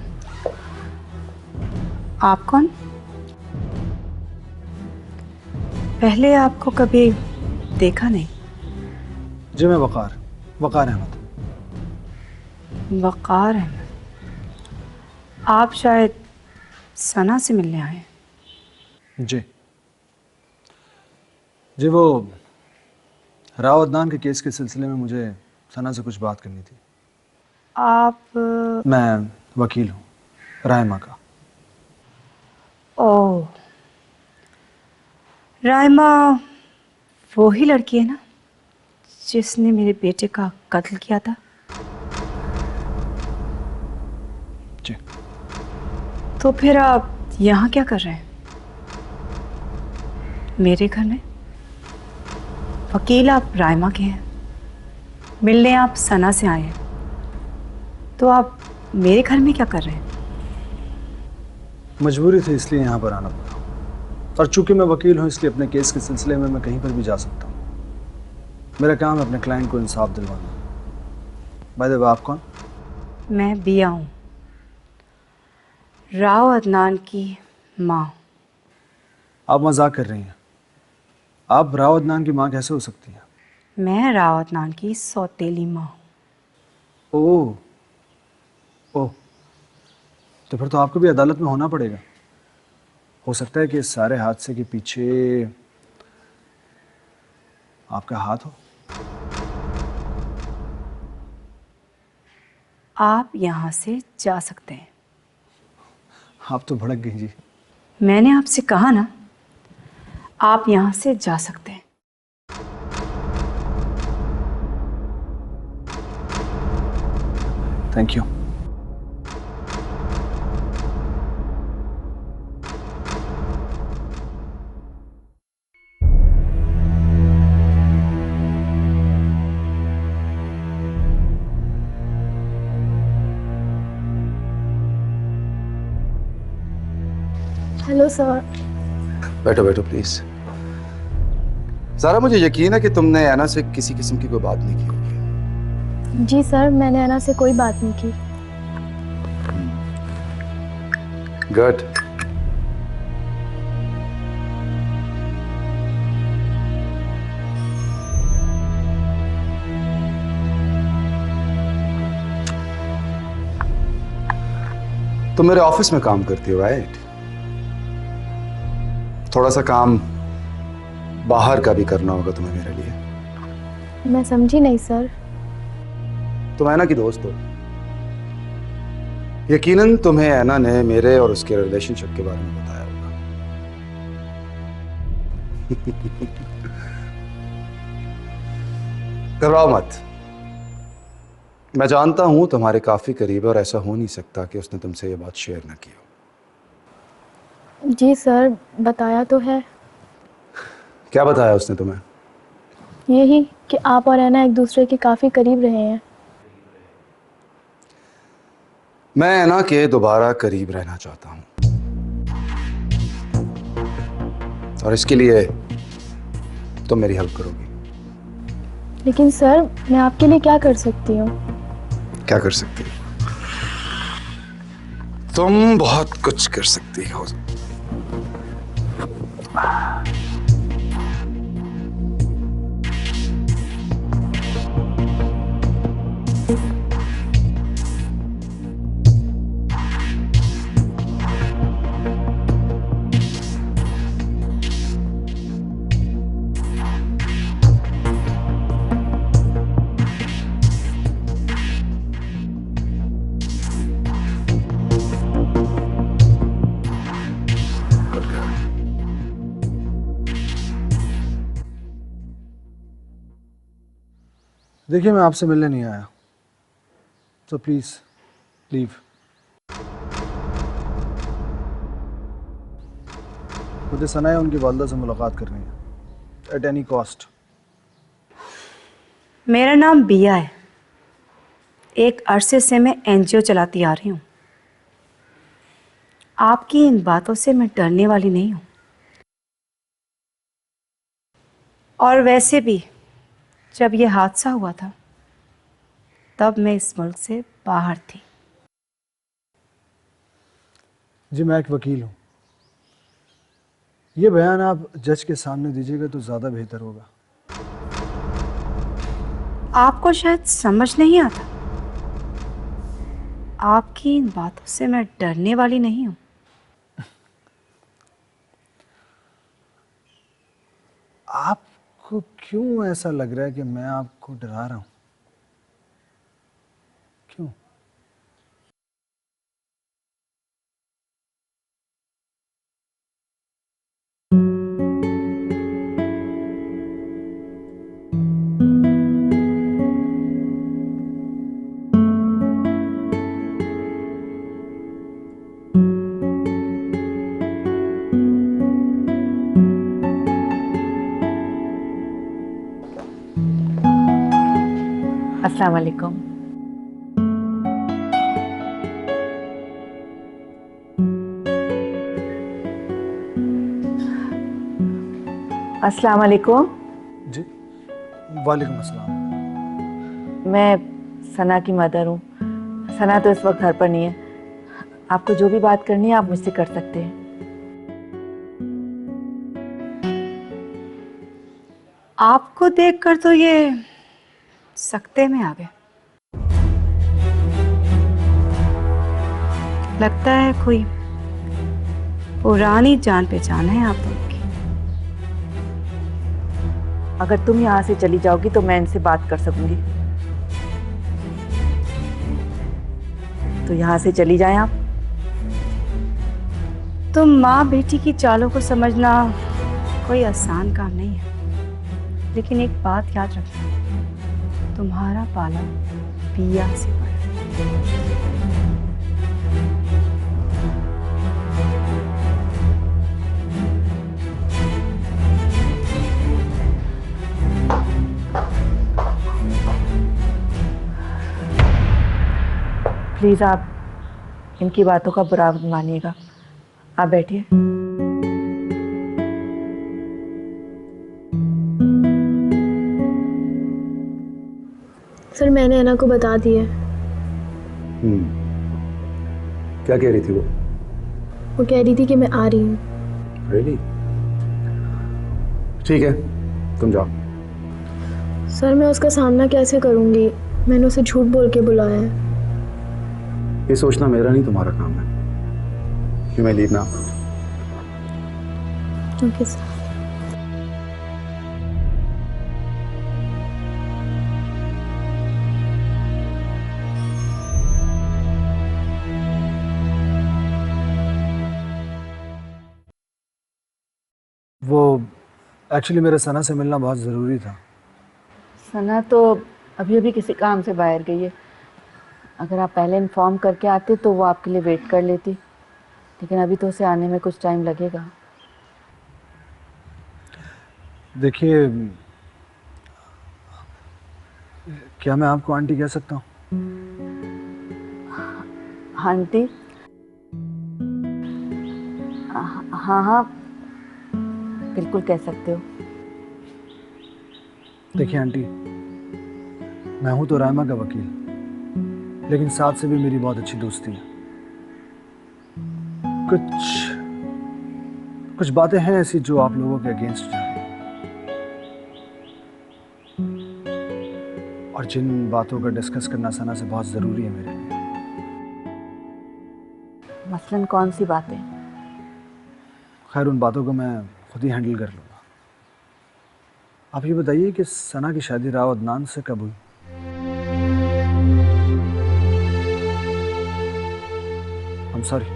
आप कौन? पहले आपको कभी देखा नहीं। जी मैं वकार अहमद। वकार अहमद, आप शायद सना से मिलने आए हैं। जी जी, वो राव अदनान के केस के सिलसिले में मुझे सना से कुछ बात करनी थी। आप मैं वकील हूँ रायमा का। ओह, रायमा वो ही लड़की है ना जिसने मेरे बेटे का कत्ल किया था? जी। तो फिर आप यहाँ क्या कर रहे हैं मेरे घर में? वकील आप रायमा के हैं, मिलने आप सना से आए हैं, तो आप मेरे घर में क्या कर रहे हैं? मजबूरी थी इसलिए यहाँ पर आना पड़ा, और चूंकि मैं वकील हूँ इसलिए अपने केस के सिलसिले में मैं कहीं पर भी जा सकता हूँ। मेरा काम है अपने क्लाइंट को इंसाफ दिलवाना। बाय द वे, आप कौन? मैं बिया हूँ, राव अदनान की माँ। आप मजाक कर रही हैं। आप राव अदनान की माँ कैसे हो सकती हैं? मैं राव अदनान की सौतेली माँ हूँ। ओह ओह, तो फिर तो आपको भी अदालत में होना पड़ेगा। हो सकता है कि इस सारे हादसे के पीछे आपका हाथ हो। आप यहाँ से जा सकते हैं। आप तो भड़क गई जी। मैंने आपसे कहा ना, आप यहाँ से जा सकते हैं। Thank you. Hello sir. बैठो बैठो प्लीज। सारा, मुझे यकीन है कि तुमने ऐना से किसी किस्म की कोई बात नहीं की होगी। जी सर, मैंने ऐना से कोई बात नहीं की। गुड। तुम मेरे ऑफिस में काम करती हो, राइट? थोड़ा सा काम बाहर का भी करना होगा तुम्हें मेरे लिए। मैं समझी नहीं सर। तुम ऐना की दोस्त हो। यकीनन तुम्हें ऐना ने मेरे और उसके रिलेशनशिप के बारे में बताया होगा। घबराओ मत। मैं जानता हूं तुम्हारे काफी करीब है और ऐसा हो नहीं सकता कि उसने तुमसे ये बात शेयर ना की हो। जी सर, बताया तो है। क्या बताया उसने तुम्हें? यही कि आप और ऐना एक दूसरे के काफ़ी करीब रहे हैं। मैं ऐना के दोबारा करीब रहना चाहता हूं, और इसके लिए तुम मेरी हेल्प करोगी। लेकिन सर, मैं आपके लिए क्या कर सकती हूँ? क्या कर सकती हो? तुम बहुत कुछ कर सकती हो। देखिए, मैं आपसे मिलने नहीं आया, तो प्लीज लीव। मुझे सना है उनकी वालदा से मुलाकात करनी है एट एनी कॉस्ट। मेरा नाम बिया है। एक अरसे से मैं एनजीओ चलाती आ रही हूँ। आपकी इन बातों से मैं डरने वाली नहीं हूँ। और वैसे भी जब ये हादसा हुआ था तब मैं इस मुल्क से बाहर थी। जी, मैं एक वकील हूँ। ये बयान आप जज के सामने दीजिएगा तो ज़्यादा बेहतर होगा। आपको शायद समझ नहीं आता, आपकी इन बातों से मैं डरने वाली नहीं हूँ। आपको क्यों ऐसा लग रहा है कि मैं आपको डरा रहा हूँ? क्यों? अस्सलाम वालेकुम। अस्सलाम वालेकुम। जी वालेकुम अस्सलाम। मैं सना की मदर हूँ। सना तो इस वक्त घर पर नहीं है। आपको जो भी बात करनी है आप मुझसे कर सकते हैं। आपको देखकर तो ये सकते में आ गए। लगता है कोई पुरानी जान पहचान है आप दोनों की। अगर तुम यहाँ से चली जाओगी तो मैं इनसे बात कर सकूंगी। तो यहाँ से चली जाएं आप। तो माँ बेटी की चालों को समझना कोई आसान काम नहीं है, लेकिन एक बात याद रखना, तुम्हारा पाला पिया से पड़ा। प्लीज आप इनकी बातों का बुरा मत मानिएगा। आप बैठिए। सर मैंने ऐना को बता दिया। क्या कह रही थी वो कह रही थी कि मैं आ रही हूँ। रियली? ठीक है, तुम जाओ। सर मैं उसका सामना कैसे करूँगी? मैंने उसे झूठ बोल के बुलाया है। ये सोचना मेरा नहीं तुम्हारा काम है। You may leave now. Okay sir. वो एक्चुअली मेरे सना से मिलना बहुत ज़रूरी था। सना तो अभी अभी किसी काम से बाहर गई है। अगर आप पहले इन्फॉर्म करके आते तो वो आपके लिए वेट कर लेती, लेकिन अभी तो उसे आने में कुछ टाइम लगेगा। देखिए, क्या मैं आपको आंटी कह सकता हूँ? आंटी? हाँ हाँ बिल्कुल कह सकते हो। देखिए आंटी, मैं हूं तो रायमा का वकील, लेकिन साथ से भी मेरी बहुत अच्छी दोस्ती है। कुछ बातें हैं ऐसी जो आप लोगों के अगेंस्ट जा रही हैं, और जिन बातों का डिस्कस करना सना से बहुत ज़रूरी है मेरे लिए। मसलन कौन सी बातें? खैर, उन बातों को मैं खुद ही हैंडल कर लूँगा। आप ये बताइए कि सना की शादी राव अदनान से कब हुई? I'm sorry,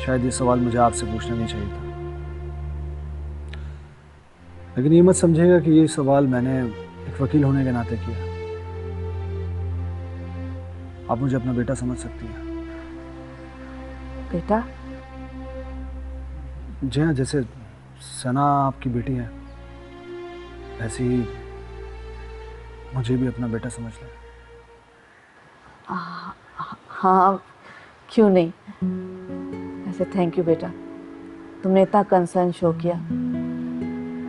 शायद ये सवाल मुझे आपसे पूछना नहीं चाहिए था, लेकिन ये मत समझिएगा कि ये सवाल मैंने एक वकील होने के नाते किया। आप मुझे अपना बेटा समझ सकती हैं। बेटा? जी हाँ, जैसे सना आपकी बेटी है, ऐसे ही मुझे भी अपना बेटा समझ लें। हाँ क्यों नहीं। ऐसे थैंक यू बेटा, तुमने इतना कंसर्न शो किया।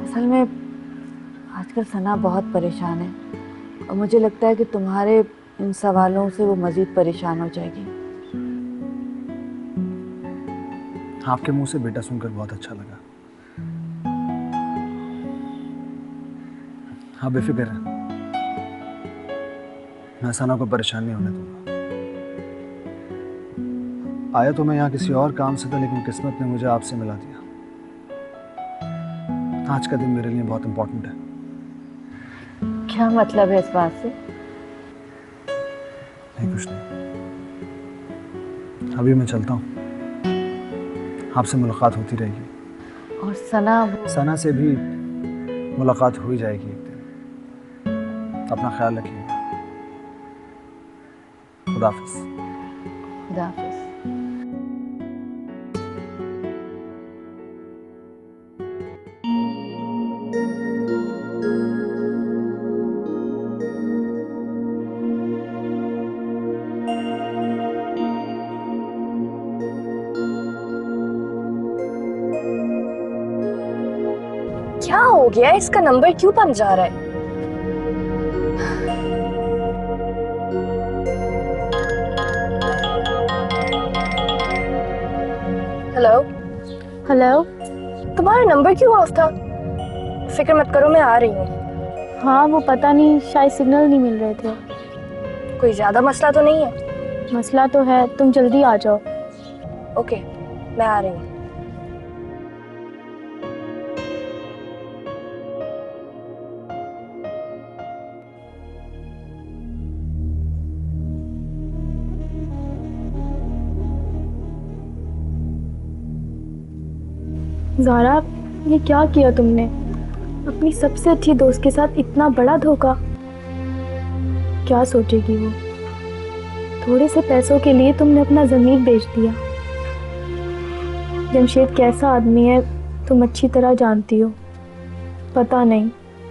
असल में आजकल सना बहुत परेशान है और मुझे लगता है कि तुम्हारे इन सवालों से वो मज़ीद परेशान हो जाएगी। आपके मुंह से बेटा सुनकर बहुत अच्छा लगा। हाँ बेफिक्र है, मैं सना को परेशान नहीं होने दूंगा। आया तो मैं यहाँ किसी और काम से था, लेकिन किस्मत ने मुझे आपसे मिला दिया। आज का दिन मेरे लिए बहुत इंपॉर्टेंट है। क्या मतलब है इस बात से? नहीं, कुछ नहीं। अभी मैं चलता हूँ, आपसे मुलाकात होती रहेगी। और सना से भी मुलाकात हो ही जाएगी एक दिन। अपना ख्याल रखिएगा। खुदा हाफिज़। खुदा हाफिज़। क्या हो गया? इसका नंबर क्यों बंद जा रहा है? Hello hello. तुम्हारा नंबर क्यों ऑफ था? फिक्र मत करो, मैं आ रही हूँ। हाँ वो पता नहीं, शायद सिग्नल नहीं मिल रहे थे। कोई ज्यादा मसला तो नहीं है? मसला तो है, तुम जल्दी आ जाओ। ओके, मैं आ रही हूँ। ज़ारा, ये क्या किया तुमने? अपनी सबसे अच्छी दोस्त के साथ इतना बड़ा धोखा। क्या सोचेगी वो? थोड़े से पैसों के लिए तुमने अपना ज़मीर बेच दिया। जमशेद कैसा आदमी है तुम अच्छी तरह जानती हो। पता नहीं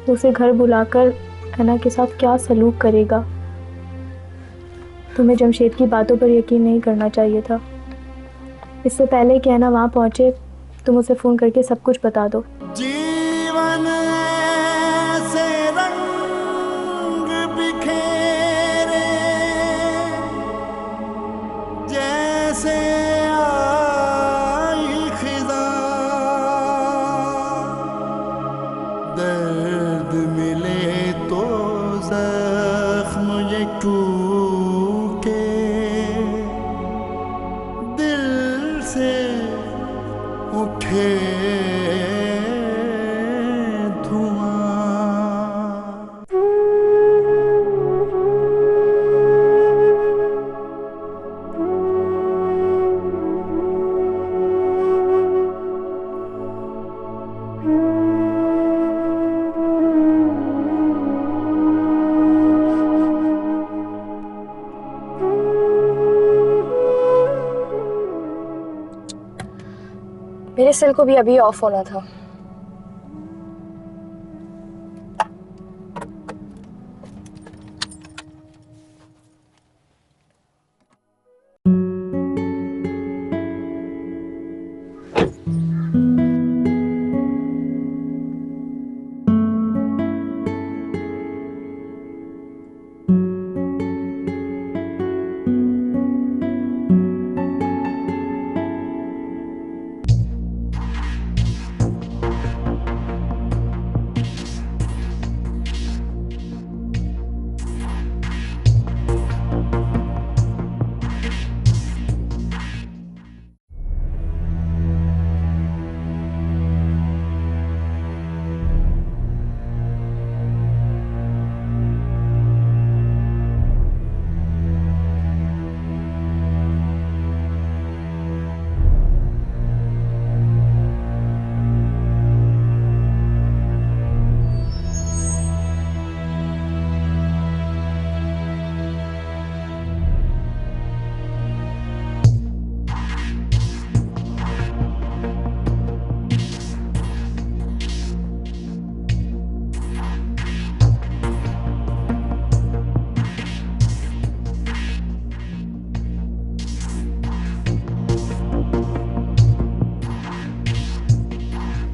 उसे घर बुलाकर अना के साथ क्या सलूक करेगा। तुम्हें जमशेद की बातों पर यकीन नहीं करना चाहिए था। इससे पहले कि अना वहाँ पहुँचे तुम उसे फ़ोन करके सब कुछ बता दो। जीवन से रंग बिखेरे जैसे आई खिज़ां, दर्द मिले तो जख्म ये टूटे, दिल से उठे धुआं। मेरे सेल को भी अभी ऑफ होना था।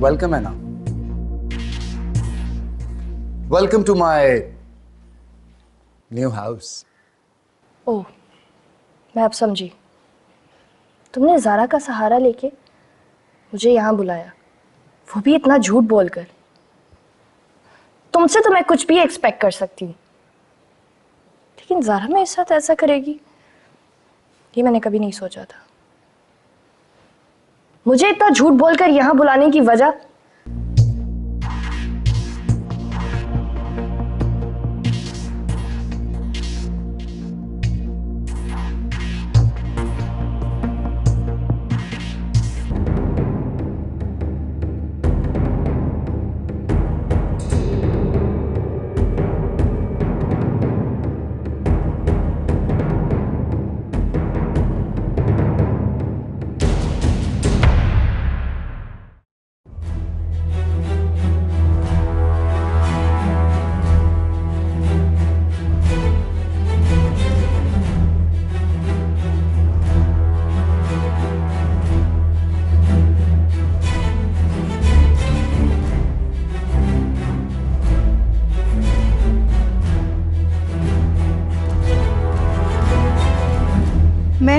Welcome, Anna. Welcome to my new house. ओह, मैं अब समझी। तुमने ज़ारा का सहारा लेके मुझे यहाँ बुलाया, वो भी इतना झूठ बोलकर। तुमसे तो मैं कुछ भी एक्सपेक्ट कर सकती हूँ, लेकिन ज़ारा मेरे साथ ऐसा करेगी ये मैंने कभी नहीं सोचा था। मुझे इतना झूठ बोलकर यहाँ बुलाने की वजह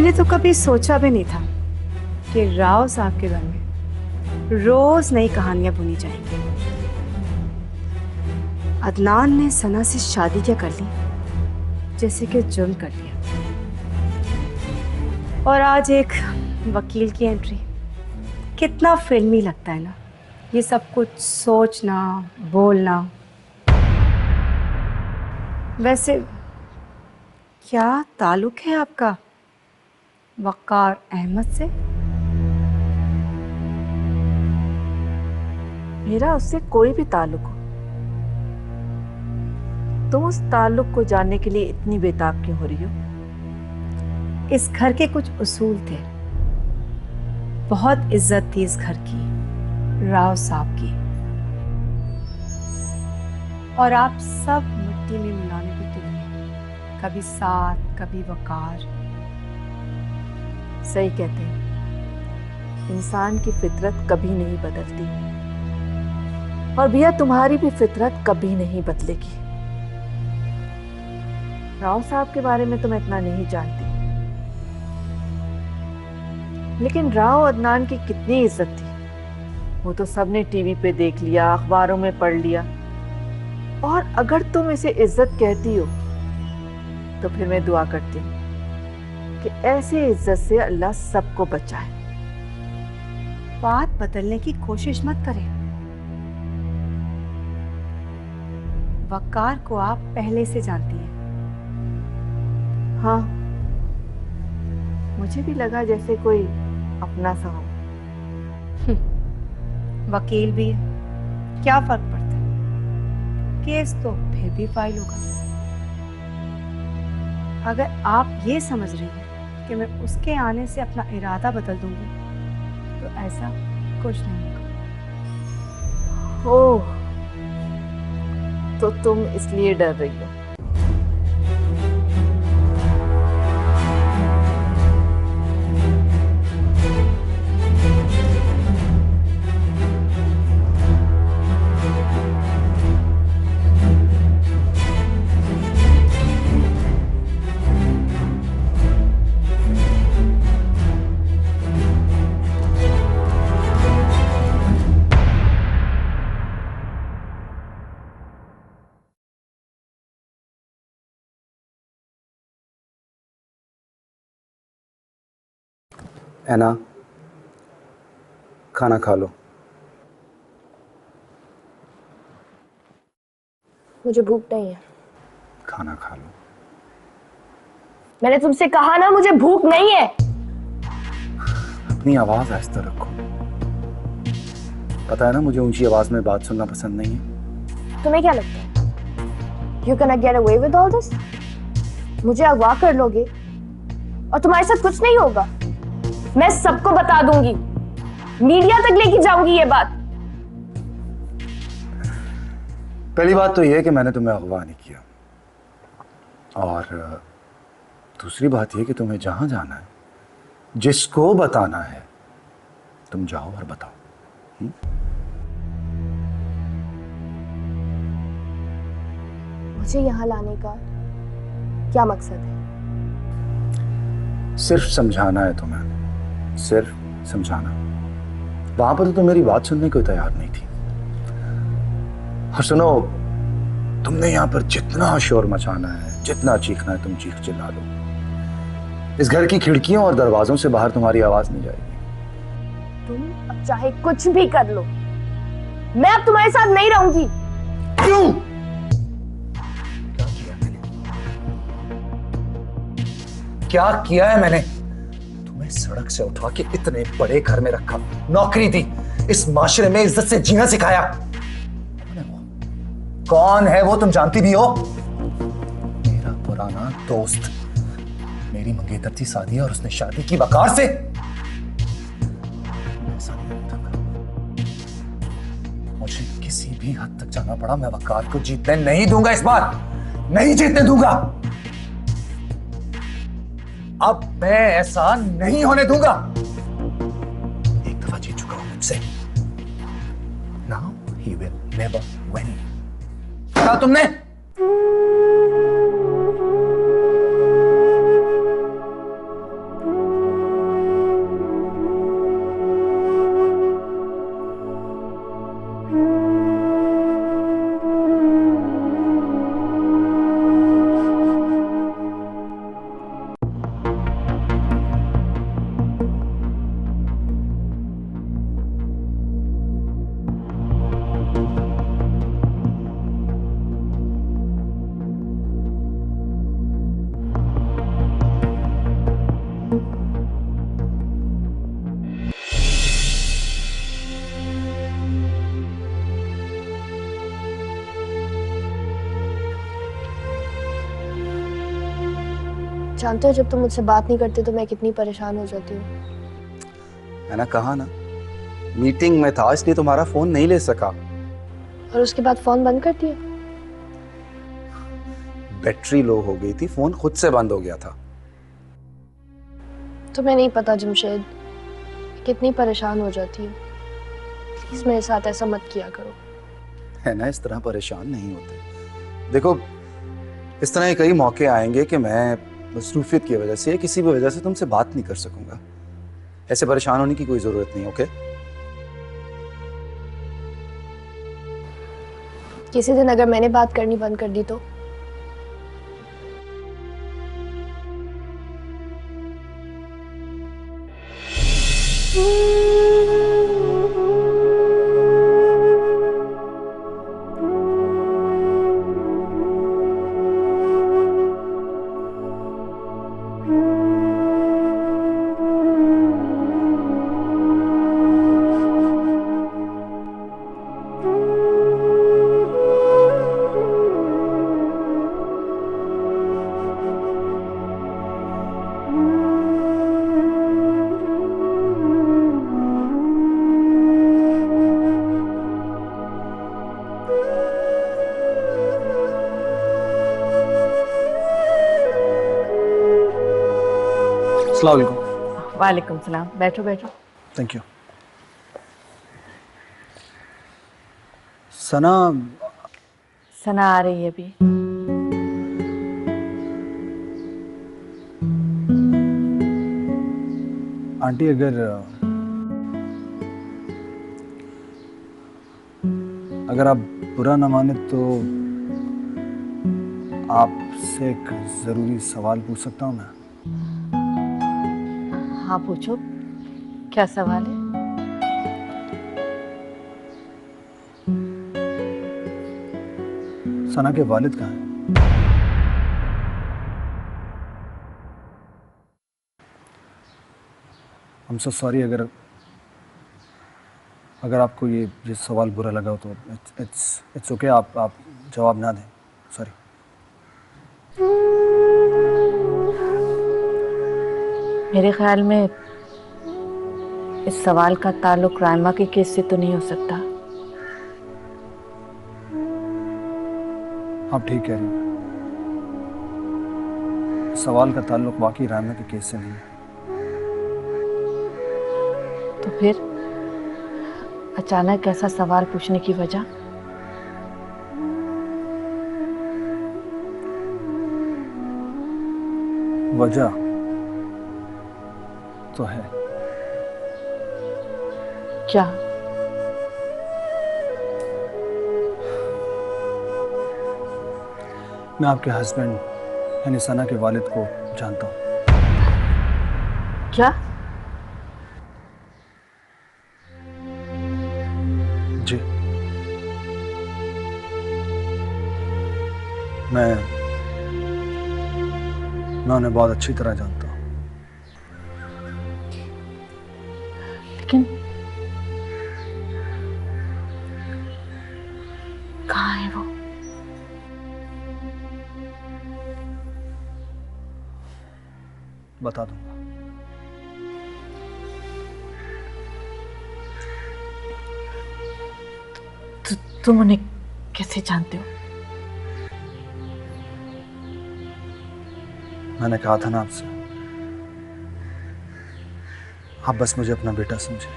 मैंने तो कभी सोचा भी नहीं था कि राव साहब के घर में रोज नई कहानियां बुनी जाएंगी। अदनान ने सना से शादी क्या कर ली जैसे कि जुर्म कर लिया, और आज एक वकील की एंट्री। कितना फिल्मी लगता है ना ये सब कुछ सोचना बोलना। वैसे क्या ताल्लुक है आपका वक़ार अहमद से? मेरा उससे कोई भी ताल्लुक हो, तुम उस ताल्लुक को जानने के लिए इतनी बेताब क्यों हो रही हो? इस घर के कुछ उसूल थे, बहुत इज्जत थी इस घर की, राव साहब की, और आप सब मिट्टी में मिलाने को तुले, कभी साथ कभी वक़ार। सही कहते हैं, इंसान की फितरत कभी नहीं बदलती, और भैया तुम्हारी भी फितरत कभी नहीं बदलेगी। राव साहब के बारे में तो मैं इतना नहीं जानती, लेकिन राव अदनान की कितनी इज्जत थी वो तो सबने टीवी पे देख लिया, अखबारों में पढ़ लिया। और अगर तुम इसे इज्जत कहती हो तो फिर मैं दुआ करती हूँ कि ऐसे इज्जत से अल्लाह सबको बचाए। बात बदलने की कोशिश मत करें। वक़ार को आप पहले से जानती हैं। हाँ, मुझे भी लगा जैसे कोई अपना सा हो। वकील भी है, क्या फर्क पड़ता है, केस तो फिर भी फाइल होगा। अगर आप ये समझ रही हैं कि मैं उसके आने से अपना इरादा बदल दूंगी तो ऐसा कुछ नहीं होगा। ओह, तो तुम इसलिए डर रही हो? ऐना, खाना खा लो। मुझे भूख नहीं है। खाना खा लो। मैंने तुमसे कहा ना, मुझे भूख नहीं है। अपनी आवाज आहिस्ता रखो। पता है ना मुझे ऊंची आवाज में बात सुनना पसंद नहीं है। तुम्हें क्या लगता है You gonna get away with all this? मुझे अगवा कर लोगे और तुम्हारे साथ कुछ नहीं होगा। मैं सबको बता दूंगी, मीडिया तक लेके जाऊंगी ये बात। पहली बात तो यह है कि मैंने तुम्हें अगवा नहीं किया, और दूसरी बात यह कि तुम्हें जहां जाना है, जिसको बताना है, तुम जाओ और बताओ। मुझे यहाँ लाने का क्या मकसद है? सिर्फ समझाना है तुम्हें, सिर्फ समझाना। वहां पर तो तुम मेरी बात सुनने को तैयार नहीं थी। और सुनो, तुमने यहाँ पर जितना शोर मचाना है, जितना चीखना है, तुम चीख चिल्ला लो। इस घर की खिड़कियों और दरवाजों से बाहर तुम्हारी आवाज नहीं जाएगी। तुम अब चाहे कुछ भी कर लो, मैं अब तुम्हारे साथ नहीं रहूंगी। क्यों? क्या किया है मैंने? तुम्हें सड़क से उठा के इतने बड़े घर में रखा, नौकरी दी, इस माशरे में इज्जत से जीना सिखाया। कौन है वो तुम जानती भी हो? मेरा पुराना दोस्त। मेरी मंगेतर थी सादिया और उसने शादी की वकार से। ऐसा नहीं होता। मुझे किसी भी हद तक जाना पड़ा, मैं वकार को जीतने नहीं दूंगा। इस बार नहीं जीतने दूंगा। अब मैं ऐसा नहीं होने दूंगा। एक दफा जीत चुका हूं मुझसे। Now he will never win. कहा तुमने? जानते हो जब तुम मुझसे बात नहीं करते तो मैं कितनी परेशान हो जाती हूँ। मैंने कहा ना, मीटिंग में था इसलिए तुम्हारा फोन नहीं ले सका। और उसके बाद फोन बंद कर दिया। बैटरी लो हो गई थी, फोन खुद से बंद हो गया था। तुम्हें नहीं पता जमशेद, कितनी परेशान हो जाती हूँ। प्लीज मेरे साथ ऐसा मत किया करो। है ना, इस तरह परेशान नहीं होते। देखो, इस तरह के कई मौके आएंगे कि मैं मसरूफियत की वजह से या किसी भी वजह से तुमसे बात नहीं कर सकूंगा। ऐसे परेशान होने की कोई जरूरत नहीं। ओके? किसी दिन अगर मैंने बात करनी बंद कर दी तो? अस्सलाम वालेकुम। वालेकुम सलाम। बैठो बैठो। Thank you. सना, सना आ रही है अभी। आंटी अगर आप बुरा ना माने तो आपसे एक जरूरी सवाल पूछ सकता हूँ मैं? हाँ पूछो, क्या सवाल है? सना के वालिद कहाँ हैं? I'm so sorry अगर आपको ये सवाल बुरा लगा हो तो इट्स ओके। आप जवाब ना दें। सॉरी। मेरे ख्याल में इस सवाल का ताल्लुक राइमा के केस से तो नहीं हो सकता। आप ठीक कह रही हैं। सवाल का ताल्लुक वाकई राइमा के केस से नहीं है। तो फिर अचानक ऐसा सवाल पूछने की वजह? वजह तो है। क्या? मैं आपके हस्बैंड यानी सना के वालिद को जानता हूँ। क्या? जी, मैं उन्हें बहुत अच्छी तरह जानता हूँ। लेकिन कहाँ है वो? बता दूंगा। तुम उन्हें कैसे जानते हो? मैंने कहा था ना आपसे, आप बस मुझे अपना बेटा समझे।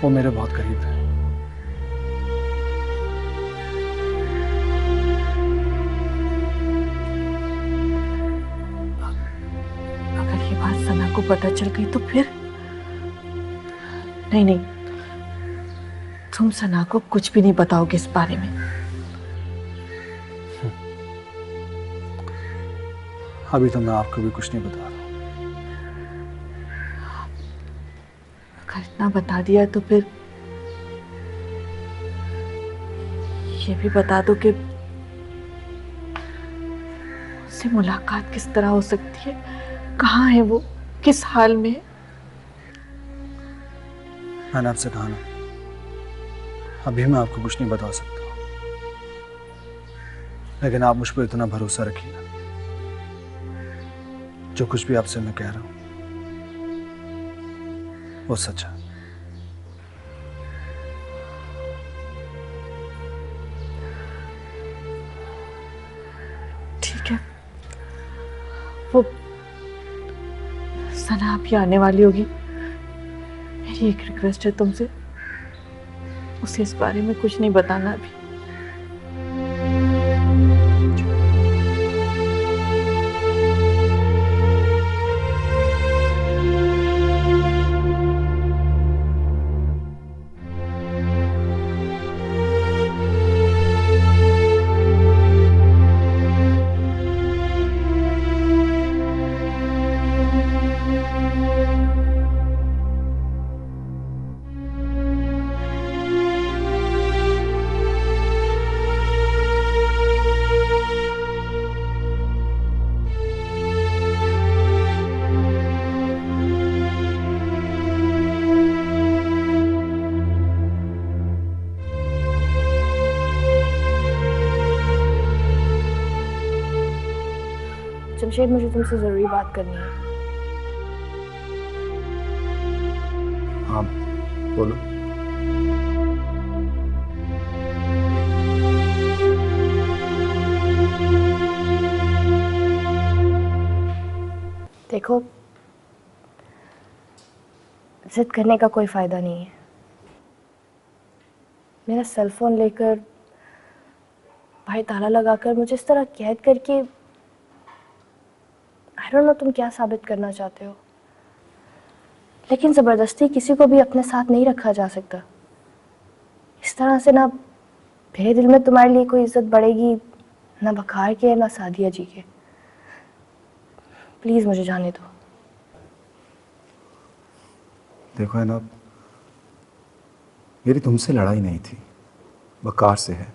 वो मेरे बहुत करीब है। अगर ये बात सना को पता चल गई तो फिर? नहीं, तुम सना को कुछ भी नहीं बताओगे इस बारे में। अभी तो मैं आपको भी कुछ नहीं बता रहा। अगर इतना बता दिया तो फिर ये भी बता दो कि उससे मुलाकात किस तरह हो सकती है, कहाँ है वो, किस हाल में है? मैंने आपसे कहा ना, अभी मैं आपको कुछ नहीं बता सकता। लेकिन आप मुझ पर इतना भरोसा रखिए, जो कुछ भी आपसे मैं कह रहा हूं वो सच है। ठीक है, वो सना अभी आने वाली होगी। मेरी एक रिक्वेस्ट है तुमसे, उसे इस बारे में कुछ नहीं बताना अभी। जमशेद, मुझे तुमसे ज़रूरी बात करनी है। हाँ बोलो। देखो, जिद करने का कोई फ़ायदा नहीं है। मेरा सेल फोन लेकर भाई ताला लगाकर मुझे इस तरह कैद करके, आई डोंट नो तुम क्या साबित करना चाहते हो, लेकिन ज़बरदस्ती किसी को भी अपने साथ नहीं रखा जा सकता। इस तरह से ना मेरे दिल में तुम्हारे लिए कोई इज्जत बढ़ेगी, ना बखार के ना सादिया जी के। प्लीज़ मुझे जाने दो। देखो है ना, मेरी तुमसे लड़ाई नहीं थी, बकार से है।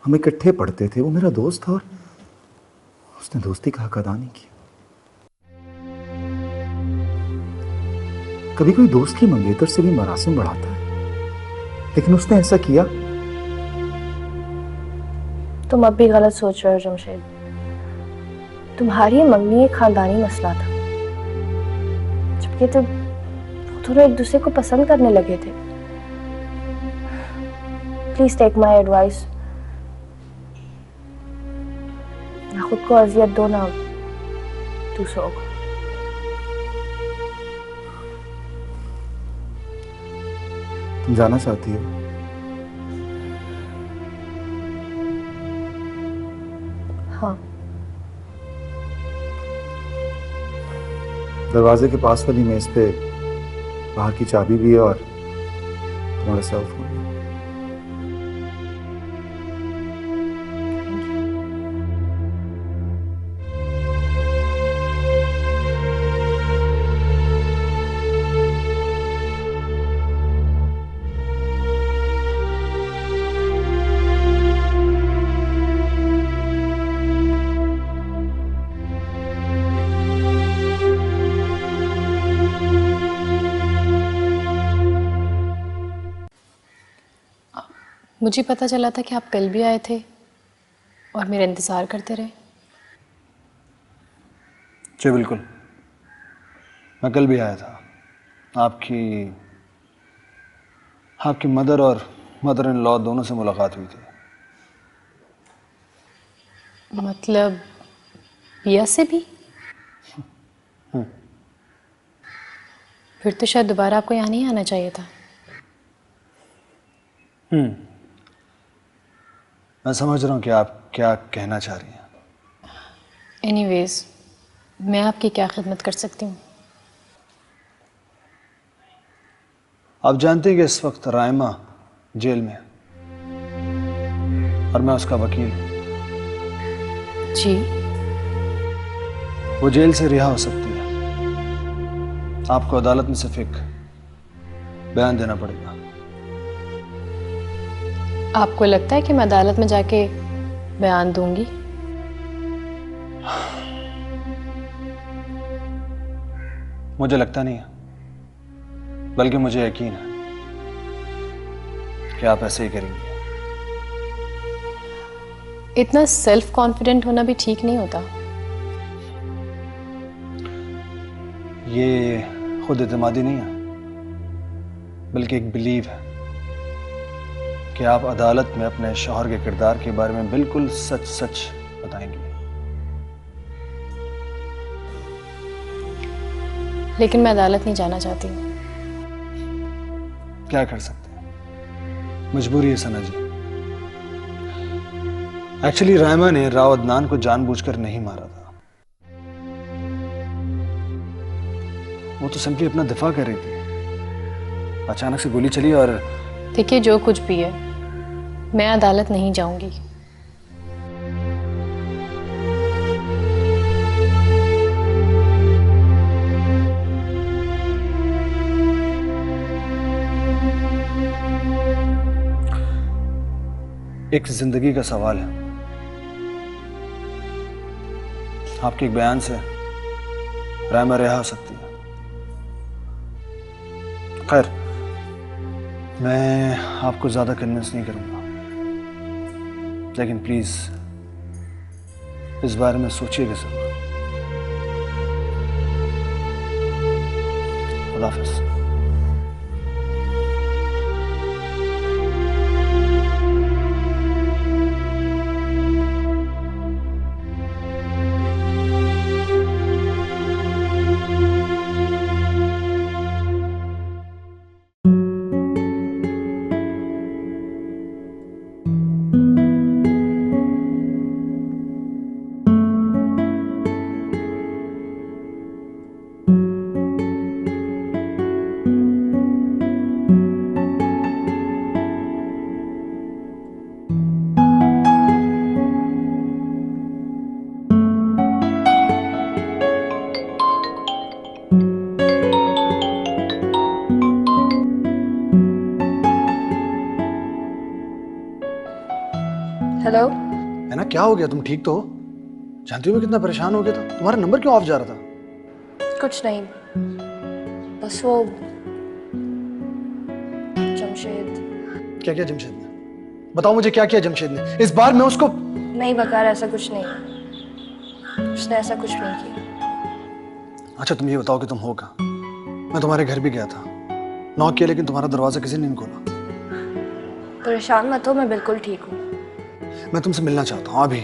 हम इकट्ठे पढ़ते थे, वो मेरा दोस्त था और उसने दोस्ती का हक अदा नहीं किया। कभी कोई दोस्त की मंगेतर से भी मरासिम बढ़ाता है, लेकिन उसने ऐसा किया। तुम अब भी गलत सोच रहे हो जमशेद। तुम्हारी मंगनी एक खानदानी मसला था, जबकि तुम दोनों एक दूसरे को पसंद करने लगे थे। प्लीज टेक माई एडवाइस, ना खुद को अजियत दो ना दूसरों को। तुम जाना चाहती हो? हाँ। दरवाजे के पास वाली मेज पे बाहर की चाबी भी है और तुम्हारा सेल फोन भी। मुझे पता चला था कि आप कल भी आए थे और मेरा इंतज़ार करते रहे। जी बिल्कुल, मैं कल भी आया था। आपकी मदर और मदर इन लॉ दोनों से मुलाकात हुई थी। मतलब पिया से भी? फिर तो शायद दोबारा आपको यहाँ नहीं आना चाहिए था। मैं समझ रहा हूँ कि आप क्या कहना चाह रही हैं। एनीवेज, मैं आपकी क्या खिदमत कर सकती हूँ? आप जानते हैं कि इस वक्त रायमा जेल में है और मैं उसका वकील हूँ। जी। वो जेल से रिहा हो सकती है। आपको अदालत में सिर्फ एक बयान देना पड़ेगा। आपको लगता है कि मैं अदालत में जाके बयान दूंगी? मुझे लगता नहीं है, बल्कि मुझे यकीन है कि आप ऐसे ही करेंगे। इतना सेल्फ कॉन्फिडेंट होना भी ठीक नहीं होता। ये खुद एतमादी नहीं है, बल्कि एक बिलीव है कि आप अदालत में अपने शौहर के किरदार के बारे में बिल्कुल सच सच बताएंगे। लेकिन मैं अदालत नहीं जाना चाहती। क्या कर सकते हैं, मजबूरी है सना जी। एक्चुअली रायमा ने राव अदनान को जानबूझकर नहीं मारा था, वो तो सिंपली अपना दिफा कर रही थी। अचानक से गोली चली और देखिए, जो कुछ भी है, मैं अदालत नहीं जाऊंगी। एक जिंदगी का सवाल है। आपके एक बयान से रायमा रिहा हो सकती है। खैर, मैं आपको ज्यादा कन्विंस नहीं करूंगा, लेकिन प्लीज इस बारे में सोचिएगा जरूर। खुदा हाफिज़। हेलो। है ना, क्या हो गया? तुम ठीक तो हो? जानती हो मैं कितना परेशान हो गया था। तुम्हारा नंबर क्यों ऑफ जा रहा था? कुछ नहीं, बस वो जमशेद। क्या किया जमशेद ने? बताओ मुझे, क्या किया जमशेद ने? इस बार मैं उसको नहीं बकार, ऐसा कुछ नहीं, उसने ऐसा कुछ नहीं किया। अच्छा तुम ये बताओ कि तुम हो कहाँ? मैं तुम्हारे घर भी गया था, नॉक किया, लेकिन तुम्हारा दरवाजा किसी ने नहीं खोला। परेशान मत हो, मैं बिल्कुल ठीक हूँ। मैं तुमसे मिलना चाहता हूँ अभी।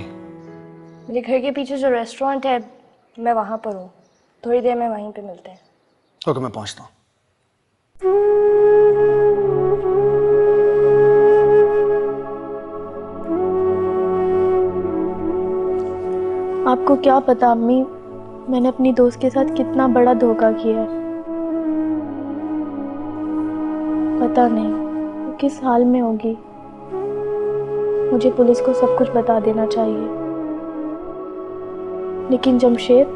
मेरे घर के पीछे जो रेस्टोरेंट है, मैं वहाँ पर हूँ। थोड़ी देर में वहीं पे मिलते हैं। ओके, मैं पहुँचता हूँ। आपको क्या पता अम्मी, मैंने अपनी दोस्त के साथ कितना बड़ा धोखा किया है। पता नहीं वो किस हाल में होगी। मुझे पुलिस को सब कुछ बता देना चाहिए। लेकिन जमशेद,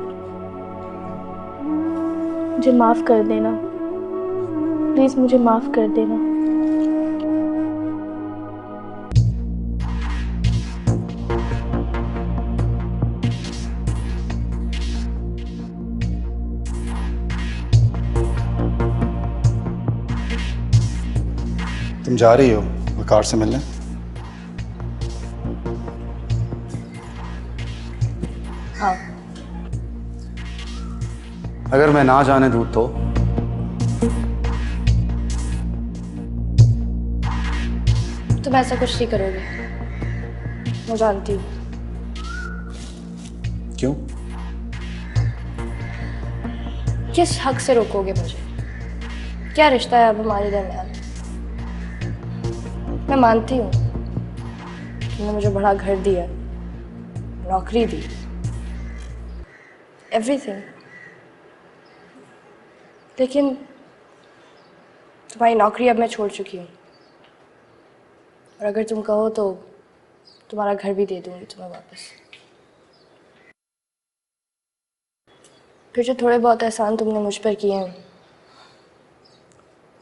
मुझे माफ कर देना, प्लीज मुझे माफ कर देना। तुम जा रही हो वकार से मिलने? हाँ। अगर मैं ना जाने दूँ तो? तुम ऐसा कुछ नहीं करोगे, मैं जानती हूँ। क्यों? किस हक से रोकोगे मुझे? क्या रिश्ता है अब हमारे दरमियान? मैं मानती हूँ तुमने मुझे बड़ा घर दिया, नौकरी दी, एवरीथिंग, लेकिन तुम्हारी नौकरी अब मैं छोड़ चुकी हूँ। और अगर तुम कहो तो तुम्हारा घर भी दे दूंगी तुम्हें वापस। फिर जो थोड़े बहुत एहसान तुमने मुझ पर किए हैं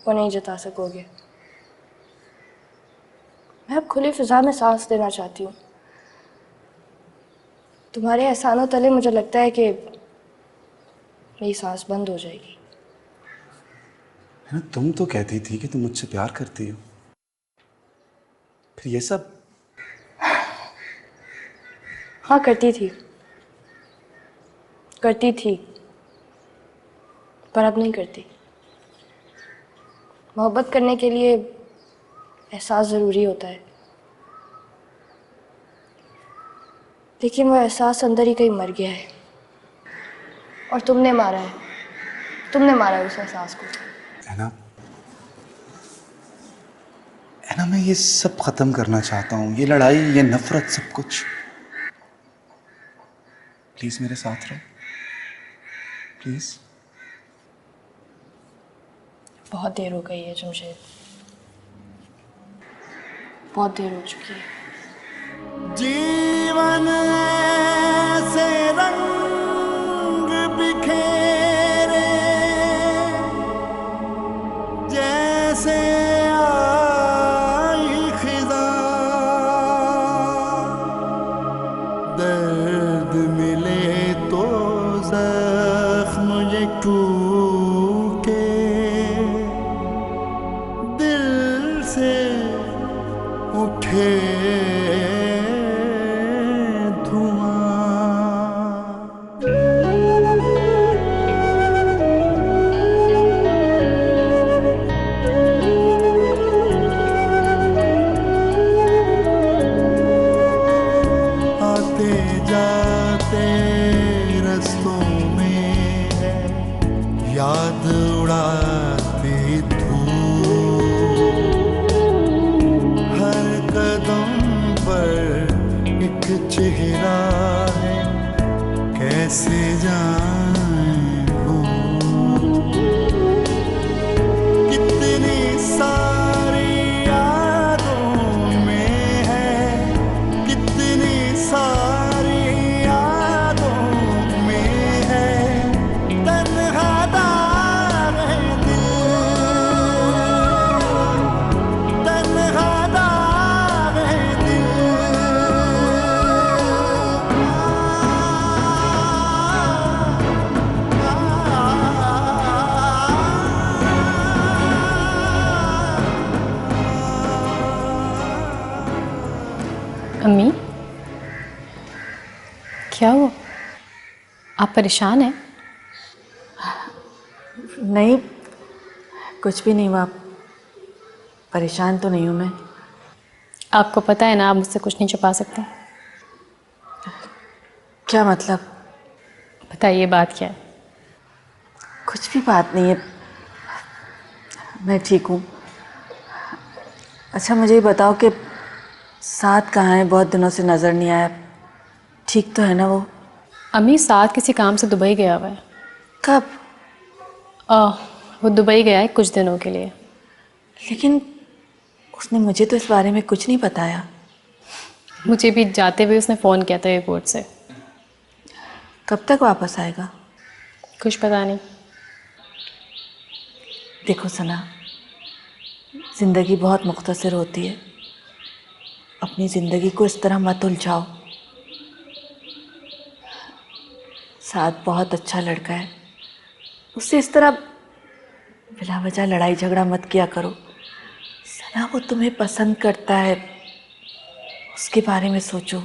वो नहीं जता सकोगे। मैं अब खुली फिजा में सांस देना चाहती हूँ। तुम्हारे एहसानों तले मुझे लगता है कि मेरी सांस बंद हो जाएगी। है ना, तुम तो कहती थी कि तुम मुझसे प्यार करती हो, फिर ये सब? हाँ करती थी, पर अब नहीं करती। मोहब्बत करने के लिए एहसास ज़रूरी होता है, लेकिन वो एहसास अंदर ही कहीं मर गया है और तुमने मारा उस एहसास को। ऐना मैं ये सब खत्म करना चाहता हूँ, ये लड़ाई, ये नफरत, सब कुछ। प्लीज मेरे साथ रहो, प्लीज। बहुत देर हो गई है जमशेद, बहुत देर हो चुकी है। जीवन से रंग बिखेरे जैसे आई खिज़ां, दर्द मिले तो जख्म ये टूटे, दिल से उठे जाते रस्तों में याद उड़ाती धूप, हर कदम पर एक चेहरा है, कैसे जाएं भूल। कितनी सारी यादों में है, कितनी सारी अम्मी, क्या हुआ? आप परेशान हैं? नहीं, कुछ भी नहीं हुआ। परेशान तो नहीं हूँ मैं। आपको पता है ना, आप मुझसे कुछ नहीं छुपा सकते। क्या मतलब? बताइए, बात क्या है? कुछ भी बात नहीं है, मैं ठीक हूँ। अच्छा मुझे ये बताओ कि साथ कहाँ है? बहुत दिनों से नज़र नहीं आया। ठीक तो है ना वो? अम्मी, साथ किसी काम से दुबई गया हुआ है। कब? वो दुबई गया है कुछ दिनों के लिए। लेकिन उसने मुझे तो इस बारे में कुछ नहीं बताया। मुझे भी जाते हुए उसने फ़ोन किया था एयरपोर्ट से। कब तक वापस आएगा? कुछ पता नहीं। देखो सना, ज़िंदगी बहुत मुख्तसर होती है, अपनी ज़िंदगी को इस तरह मत उलझाओ। साथ बहुत अच्छा लड़का है, उससे इस तरह बिला वजह लड़ाई झगड़ा मत किया करो। सना, वो तुम्हें पसंद करता है, उसके बारे में सोचो।